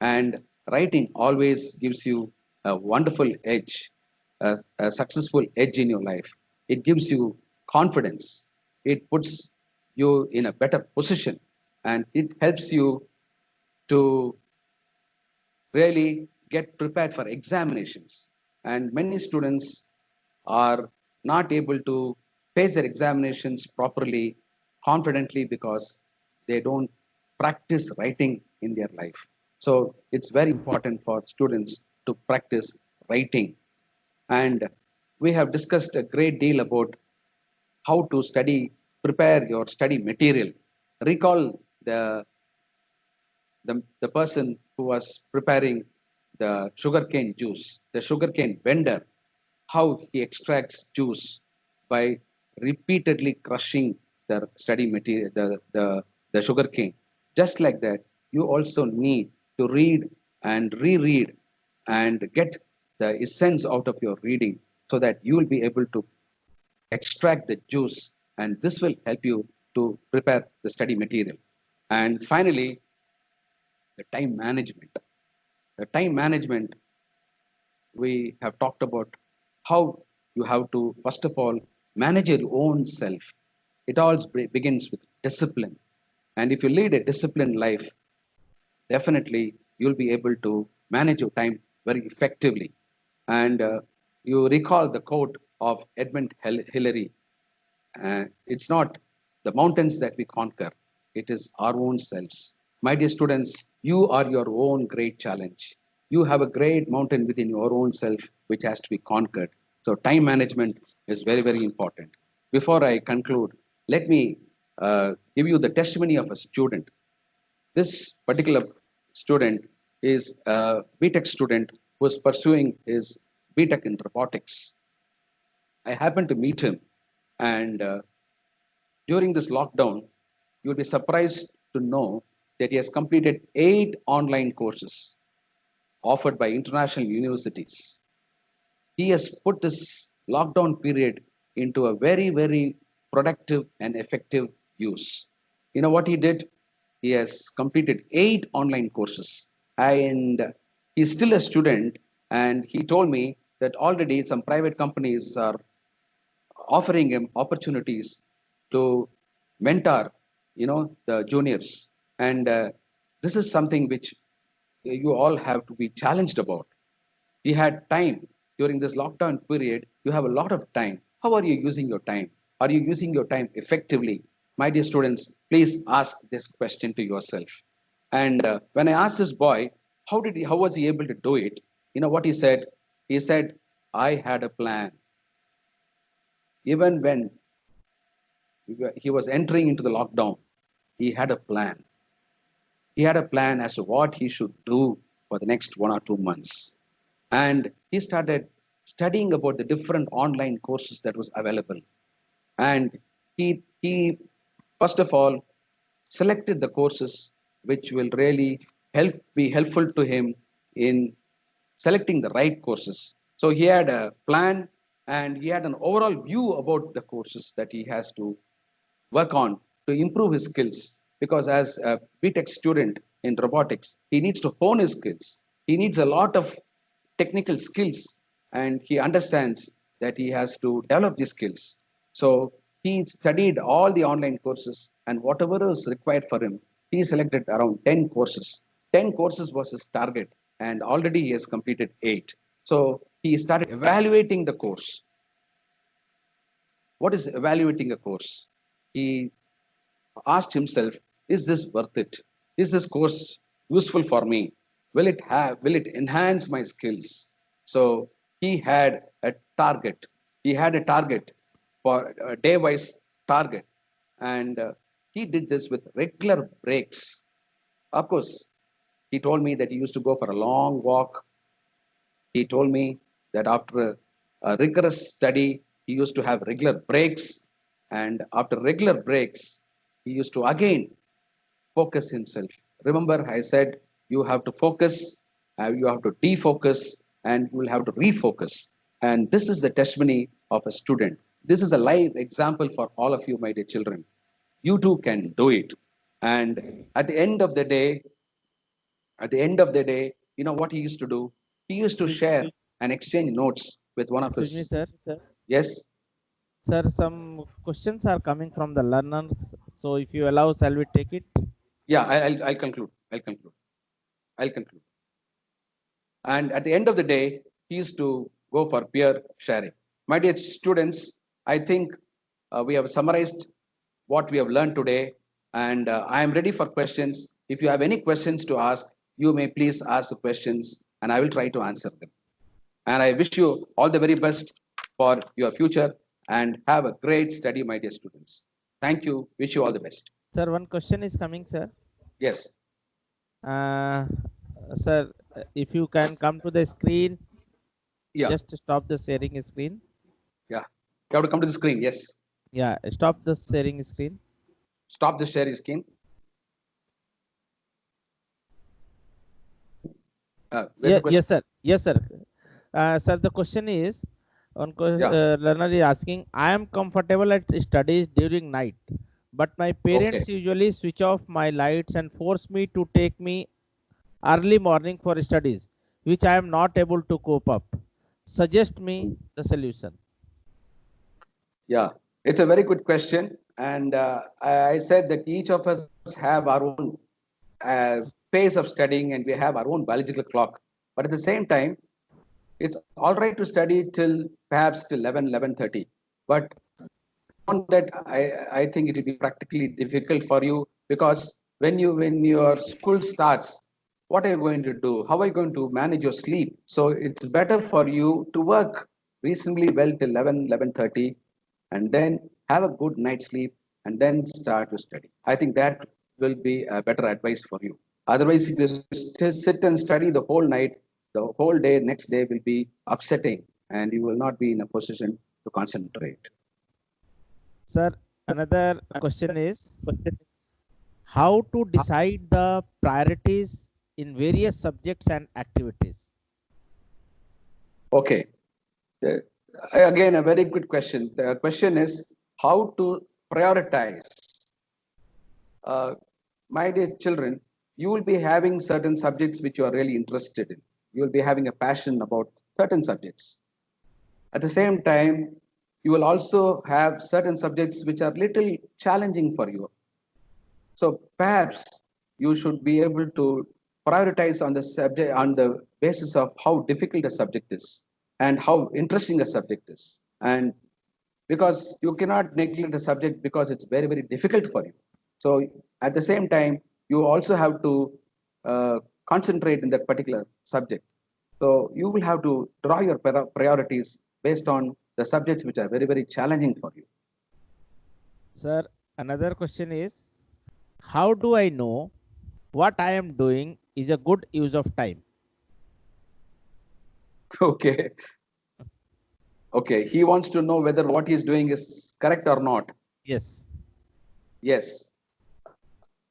S2: And writing always gives you a wonderful edge, a successful edge in your life. It gives you confidence. It puts you in a better position, and it helps you to really get prepared for examinations. And many students are not able to face their examinations properly, confidently, because they don't practice writing in their life. So it's very important for students to practice writing. And we have discussed a great deal about how to study, prepare your study material. Recall the person who was preparing the sugarcane juice, the sugarcane vendor, how he extracts juice by repeatedly crushing the study material, the sugarcane. Just like that, you also need to read and reread and get the essence out of your reading so that you will be able to extract the juice, and this will help you to prepare the study material. And finally, the time management. The time management, we have talked about how you have to, first of all, manage your own self. It all begins with discipline. And if you lead a disciplined life, definitely you'll be able to manage your time very effectively. And you recall the quote of Edmund Hillary. It's not the mountains that we conquer, it is our own selves. My dear students, you are your own great challenge. You have a great mountain within your own self which has to be conquered. So, time management is very, very important. Before I conclude, let me give you the testimony of a student. This particular student is a BTech student who is pursuing his BTech in robotics. I happened to meet him, and during this lockdown, you'll be surprised to know that he has completed 8 online courses offered by international universities. He has put this lockdown period into a very, very productive and effective use. You know what he did? He has completed 8 online courses, and he's still a student. And he told me that already some private companies are offering him opportunities to mentor, the juniors. And this is something which you all have to be challenged about. We had time during this lockdown period. You have a lot of time. How are you using your time? Are you using your time effectively? My dear students, please ask this question to yourself. And when I asked this boy, how was he able to do it? You know what he said? He said, I had a plan. Even when he was entering into the lockdown, he had a plan. He had a plan as to what he should do for the next 1 or 2 months. And he started studying about the different online courses that was available. And he first of all selected the courses which will really be helpful to him in selecting the right courses. So he had a plan and he had an overall view about the courses that he has to work on to improve his skills. Because as a BTech student in robotics, he needs to hone his skills. He needs a lot of technical skills, and he understands that he has to develop these skills. So he studied all the online courses, and whatever was required for him, he selected around 10 courses. 10 courses was his target, and already he has completed 8. So he started evaluating the course. What is evaluating a course? He asked himself, is this worth it? Is this course useful for me? Will it enhance my skills? So he had a target. He had a target for a day wise target. And he did this with regular breaks. Of course, he told me that he used to go for a long walk. He told me that after a rigorous study, he used to have regular breaks. And after regular breaks, he used to again focus himself. Remember, I said you have to focus, you have to defocus, and you will have to refocus. And this is the testimony of a student. This is a live example for all of you, my dear children. You too can do it. And at the end of the day, you know what he used to do? He used to
S1: Excuse,
S2: share and exchange notes with one of
S1: excuse me,
S2: his.
S1: sir.
S2: Yes,
S1: Sir, some questions are coming from the learners. So if you allow, shall we take it?
S2: yeah, I'll conclude. I'll conclude. And at the end of the day, he used to go for peer sharing. My dear students, I think we have summarized what we have learned today, and I am ready for questions. If you have any questions to ask, you may please ask the questions and I will try to answer them. And I wish you all the very best for your future and have a great study, my dear students. Thank you. Wish you all the best.
S1: Sir, one question is coming, sir.
S2: Yes.
S1: Uh, Sir, if you can come to the screen,
S2: Yeah.
S1: just stop the sharing screen.
S2: Yeah. You have to come to the screen. Yes.
S1: Yeah, stop the sharing screen.
S2: Stop the share screen. Where's the
S1: Yeah,
S2: question?
S1: yes, sir. Yes, sir. Sir, the question is,
S2: Yeah.
S1: learner is asking, I am comfortable at studies during night, but my
S2: Okay.
S1: parents usually switch off my lights and force me to take me early morning for studies, which I am not able to cope up. Suggest me the solution.
S2: Yeah. It's a very good question. And I said that each of us have our own pace of studying and we have our own biological clock. But at the same time, it's all right to study till perhaps till 11:30. But beyond that, I think it will be practically difficult for you because when your school starts, what are you going to do? How are you going to manage your sleep? So it's better for you to work reasonably well till 11:30, and then have a good night's sleep and then start to study. I think that will be a better advice for you. Otherwise, if you sit and study the whole night, the whole day, next day will be upsetting and you will not be in a position to concentrate.
S1: Sir, another question is, how to decide the priorities in various subjects and activities?
S2: Okay. The- Again, a very good question. The question is how to prioritize. Uh, my dear children, you will be having certain subjects which you are really interested in. You will be having a passion about certain subjects. At the same time, you will also have certain subjects which are little challenging for you. So perhaps you should be able to prioritize on the subject on the basis of how difficult a subject is and how interesting a subject is. And because you cannot neglect a subject because it's very, very difficult for you. So at the same time, you also have to concentrate in that particular subject. So you will have to draw your priorities based on the subjects which are very, very challenging for you.
S1: Sir, another question is, how do I know what I am doing is a good use of time?
S2: Okay. Okay. He wants to know whether what he is doing is correct or not.
S1: Yes.
S2: Yes.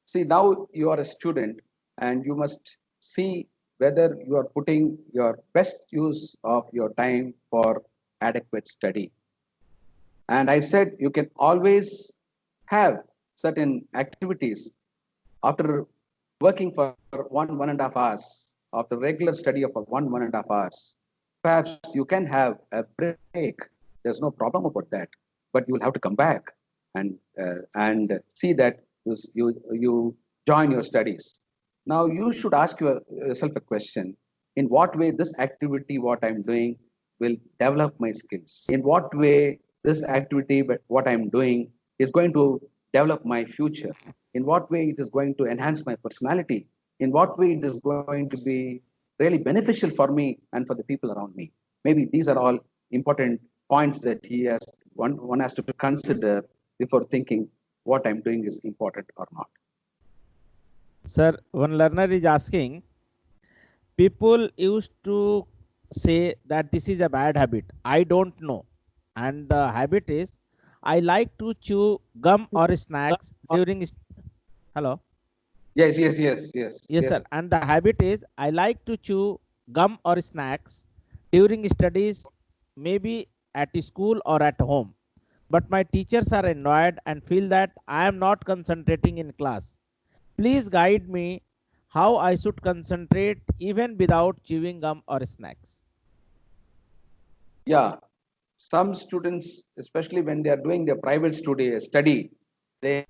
S2: See, now you are a student and you must see whether you are putting your best use of your time for adequate study. And I said you can always have certain activities after working for 1.5 hours, after regular study of 1.5 hours. Perhaps you can have a break. There's no problem about that, but you will have to come back and see that you join your studies. Now you should ask yourself a question: in what way this activity, what I'm doing, will develop my skills? In what way this activity, but what I'm doing, is going to develop my future? In what way it is going to enhance my personality? In what way it is going to be really beneficial for me and for the people around me? Maybe these are all important points that one has to consider before thinking what I'm doing is important or not.
S1: Sir, one learner is asking, people used to say that this is a bad habit. I don't know. And the habit is, I like to chew gum or snacks during. Hello.
S2: Yes, yes, yes, yes,
S1: Yes,
S2: yes.
S1: sir. And the habit is, I like to chew gum or snacks during studies, maybe at school or at home. But my teachers are annoyed and feel that I am not concentrating in class. Please guide me how I should concentrate even without chewing gum or snacks.
S2: Yeah, some students, especially when they are doing their private study, they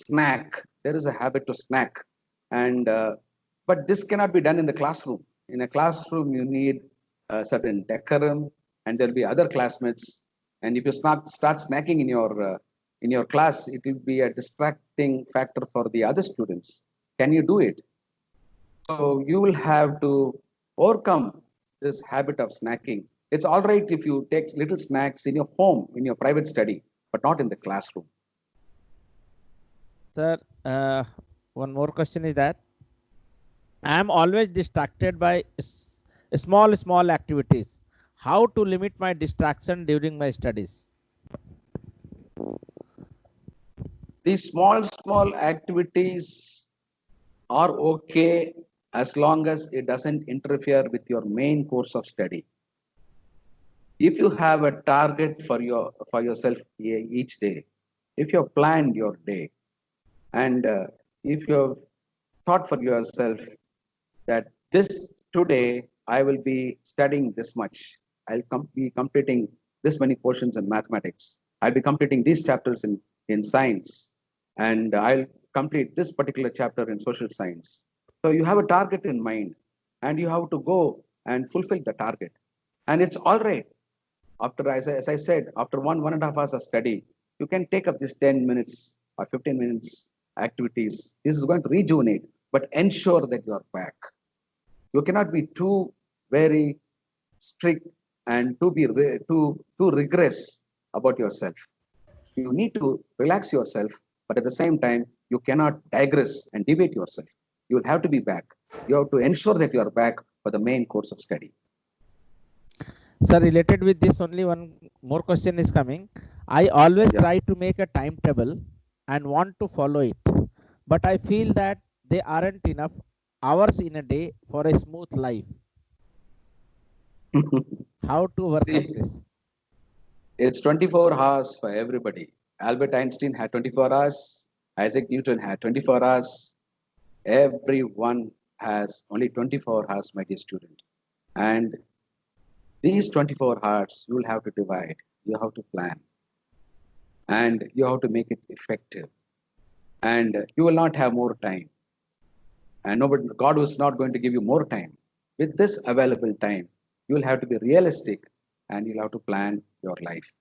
S2: snack. There is a habit to snack, and but this cannot be done in the classroom. In a classroom, you need a certain decorum, and there'll be other classmates. And if you start snacking in your class, it will be a distracting factor for the other students. Can you do it? So you will have to overcome this habit of snacking. It's all right if you take little snacks in your home, in your private study, but not in the classroom.
S1: Sir, one more question is that I am always distracted by small activities. How to limit my distraction during my studies?
S2: These small activities are okay as long as it doesn't interfere with your main course of study. If you have a target for yourself each day, if you have planned your day, and if you have thought for yourself that this today I will be studying this much, be completing this many portions in mathematics, I'll be completing these chapters in science, and I'll complete this particular chapter in social science. So you have a target in mind, and you have to go and fulfill the target. And it's all right. After, as I said, after 1.5 hours of study, you can take up this 10 minutes or 15 minutes activities. This is going to rejuvenate, but ensure that you are back. You cannot be too very strict and too regress about yourself. You need to relax yourself, but at the same time, you cannot digress and deviate yourself. You will have to be back. You have to ensure that you are back for the main course of study.
S1: Sir, related with this, only one more question is coming. I always
S2: Yeah.
S1: try to make a timetable and want to follow it, but I feel that there aren't enough hours in a day for a smooth life. How to overcome
S2: See,
S1: this?
S2: it's 24 hours for everybody. Albert Einstein had 24 hours. Isaac Newton had 24 hours. Everyone has only 24 hours, my dear student. And these 24 hours, you will have to divide. You have to plan. And you have to make it effective. And you will not have more time. And nobody, God was not going to give you more time. With this available time, you will have to be realistic, and you'll have to plan your life.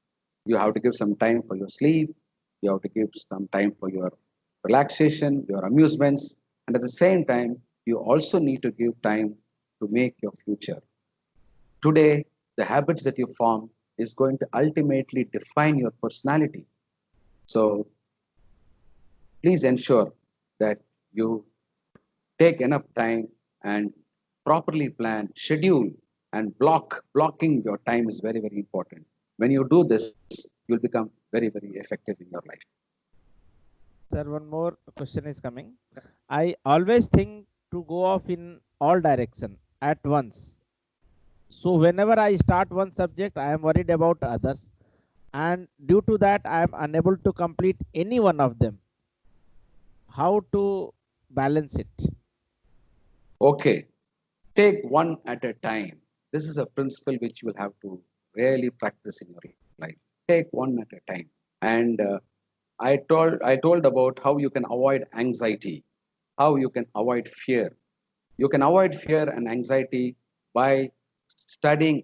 S2: You have to give some time for your sleep. You have to give some time for your relaxation, your amusements. And at the same time, you also need to give time to make your future. Today, the habits that you form is going to ultimately define your personality. So please ensure that you take enough time and properly plan, schedule, and blocking your time is very, very important. When you do this, you'll become very, very effective in your life.
S1: Sir, one more question is coming. I always think to go off in all direction at once. So whenever I start one subject, I am worried about others, and due to that, I am unable to complete any one of them. How to balance it?
S2: Okay, take one at a time. This is a principle which you will have to really practice in your life. Take one at a time. And I told about how you can avoid anxiety, how you can avoid fear. You can avoid fear and anxiety by studying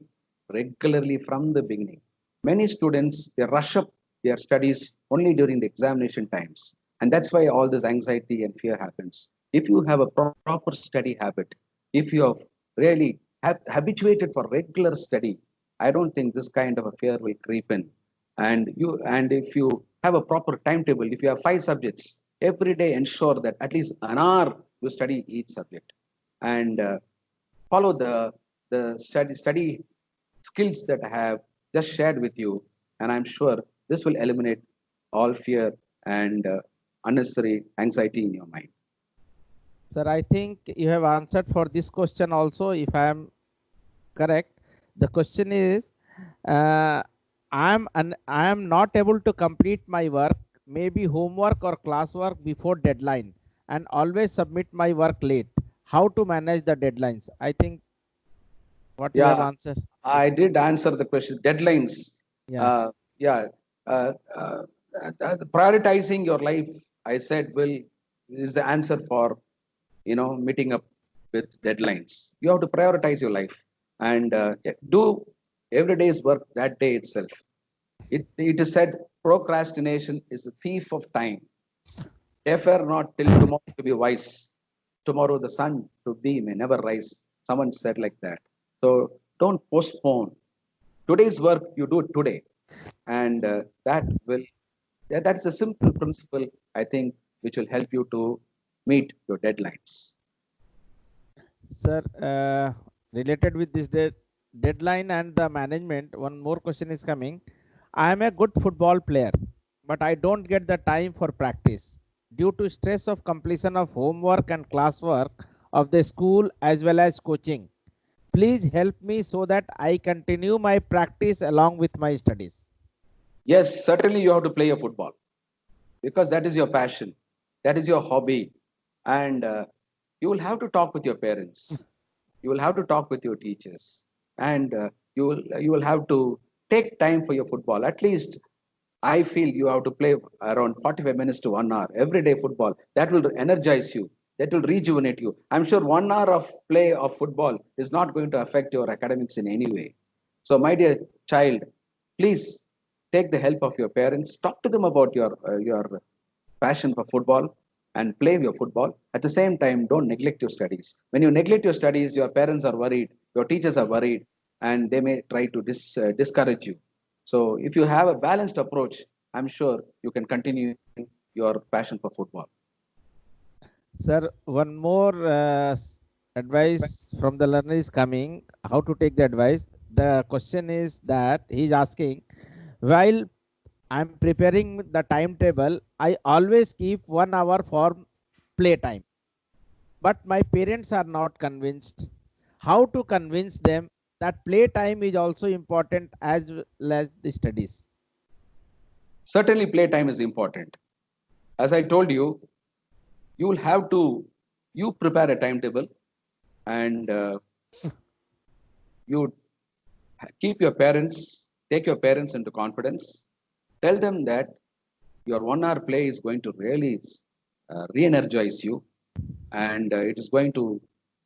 S2: regularly from the beginning. Many students they rush up their studies only during the examination times, and that's why all this anxiety and fear happens. If you have a proper study habit, if you have really habituated for regular study, I don't think this kind of a fear will creep in. And if you have a proper timetable, if you have 5 subjects every day, ensure that at least an hour you study each subject, and follow the study skills that I have just shared with you, and I'm sure this will eliminate all fear and unnecessary anxiety in your mind.
S1: Sir, I think you have answered for this question also, if I am correct. The question is, uh, I am not able to complete my work, maybe homework or classwork before deadline, and always submit my work late. How to manage the deadlines? I think what you have
S2: Yeah,
S1: answered.
S2: I did answer the question. Deadlines.
S1: Yeah.
S2: Yeah, uh, uh, prioritizing your life, I said, will is the answer for meeting up with deadlines. You have to prioritize your life and do every day's work that day itself. It is said procrastination is the thief of time. Defer not till tomorrow to be wise. tomorrow the sun to thee may never rise. Someone said like that. So don't postpone. Today's work, you do it today. And that's a simple principle, I think, which will help you to meet your deadlines.
S1: Sir, related with this deadline and the management, one more question is coming. I am a good football player, but I don't get the time for practice due to stress of completion of homework and classwork of the school as well as coaching. Please help me so that I continue my practice along with my studies.
S2: Yes, certainly you have to play a football because that is your passion, that is your hobby, and you will have to talk with your parents. You will have to talk with your teachers, and you will have to take time for your football. At least I feel you have to play around 45 minutes to 1 hour every day football. That will energize you. That will rejuvenate you. I'm sure 1 hour of play of football is not going to affect your academics in any way. So, my dear child, please take the help of your parents. Talk to them about your passion for football and play your football. At the same time, don't neglect your studies. When you neglect your studies, your parents are worried, your teachers are worried, and they may try to discourage you. So, if you have a balanced approach, I'm sure you can continue your passion for football.
S1: Sir, one more advice from the learner is coming. How to take the advice? The question is that he's asking, while I'm preparing the timetable, I always keep 1 hour for playtime. But my parents are not convinced. How to convince them that playtime is also important as well as the studies?
S2: Certainly, playtime is important. As I told you, you will have to you prepare a timetable and you keep your parents, take your parents into confidence. Tell them that your 1 hour play is going to really re energize you and it is going to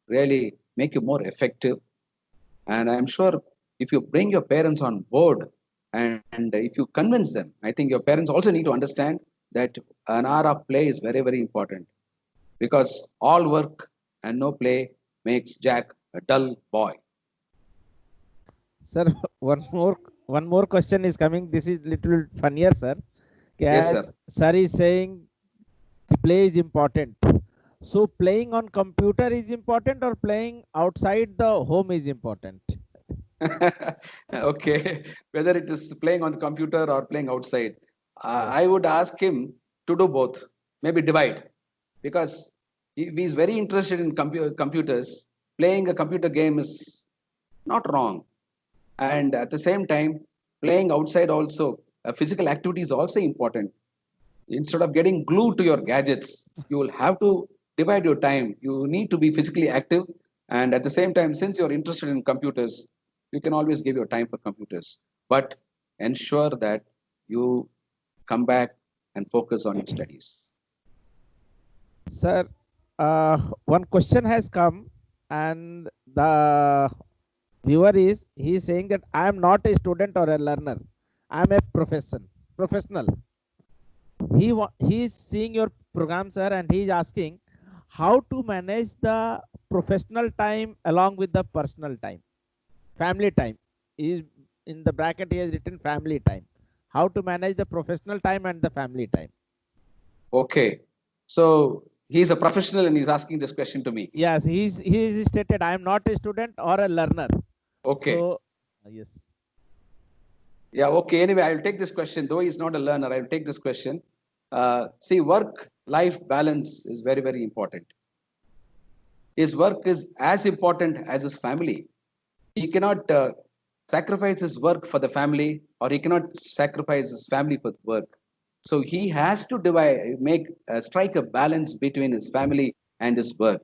S2: really make you more effective. And I'm sure if you bring your parents on board and if you convince them, I think your parents also need to understand that an hour of play is very, very important because all work and no play makes Jack a dull boy.
S1: Sir, one more question is coming. This is little funnier, sir.
S2: Yes,
S1: As
S2: sir.
S1: sir is saying, play is important. So playing on computer is important or playing outside the home is important?
S2: Okay, whether it is playing on the computer or playing outside, I would ask him to do both, maybe divide, because if he's very interested in computers. Playing a computer game is not wrong, and at the same time, playing outside also, physical activity is also important. Instead of getting glued to your gadgets, you will have to divide your time. You need to be physically active, and at the same time, since you're interested in computers, you can always give your time for computers. But ensure that you come back and focus on your studies.
S1: Sir, one question has come, and the viewer is he is saying that I am not a student or a learner. I am a professional. He is seeing your program, sir, and he is asking how to manage the professional time along with the personal time, family time. He is in the bracket. He has written family time. How to manage the professional time and the family time?
S2: Okay, so he's a professional and he's asking this question to me.
S1: Yes, he is stated I am not a student or a learner.
S2: Okay,
S1: So yes,
S2: yeah, okay. Anyway, I'll take this question. Though he's not a learner, I'll take this question. See, work-life balance is very, very important. His work is as important as his family. He cannot sacrifice his work for the family, or he cannot sacrifice his family for work. So he has to strike a balance between his family and his work.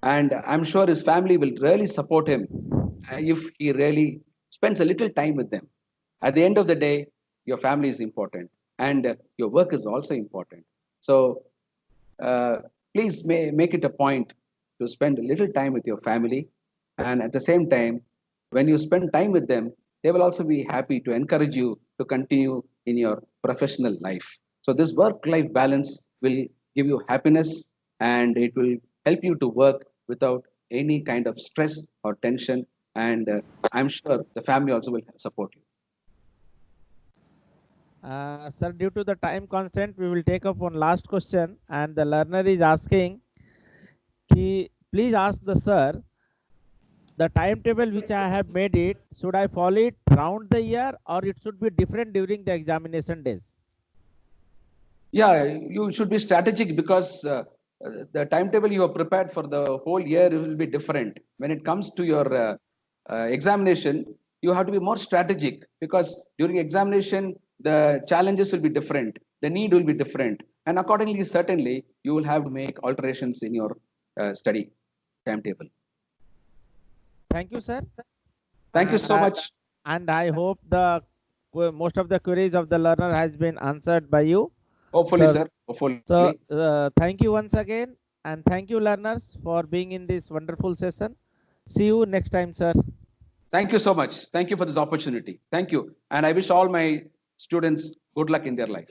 S2: And I'm sure his family will really support him if he really spends a little time with them. At the end of the day, your family is important and your work is also important. So uh, please make it a point to spend a little time with your family. And at the same time, when you spend time with them, they will also be happy to encourage you to continue in your professional life. So, this work life balance will give you happiness and it will help you to work without any kind of stress or tension. And I'm sure the family also will support you.
S1: Sir, due to the time constraint, we will take up one last question, and the learner is asking, please ask the sir, the timetable which I have made it, should I follow it round the year or it should be different during the examination days?
S2: Yeah, you should be strategic because the timetable you have prepared for the whole year will be different. When it comes to your examination, you have to be more strategic because during examination, the challenges will be different, the need will be different, and accordingly, certainly, you will have to make alterations in your study timetable.
S1: Thank you, sir.
S2: Thank you
S1: And
S2: so much.
S1: I hope the most of the queries of the learner has been answered by you.
S2: Hopefully,
S1: So,
S2: sir. Hopefully.
S1: thank you once again, and thank you, learners, for being in this wonderful session. See you next time, sir.
S2: Thank you so much. Thank you for this opportunity. Thank you. And I wish all my students good luck in their life.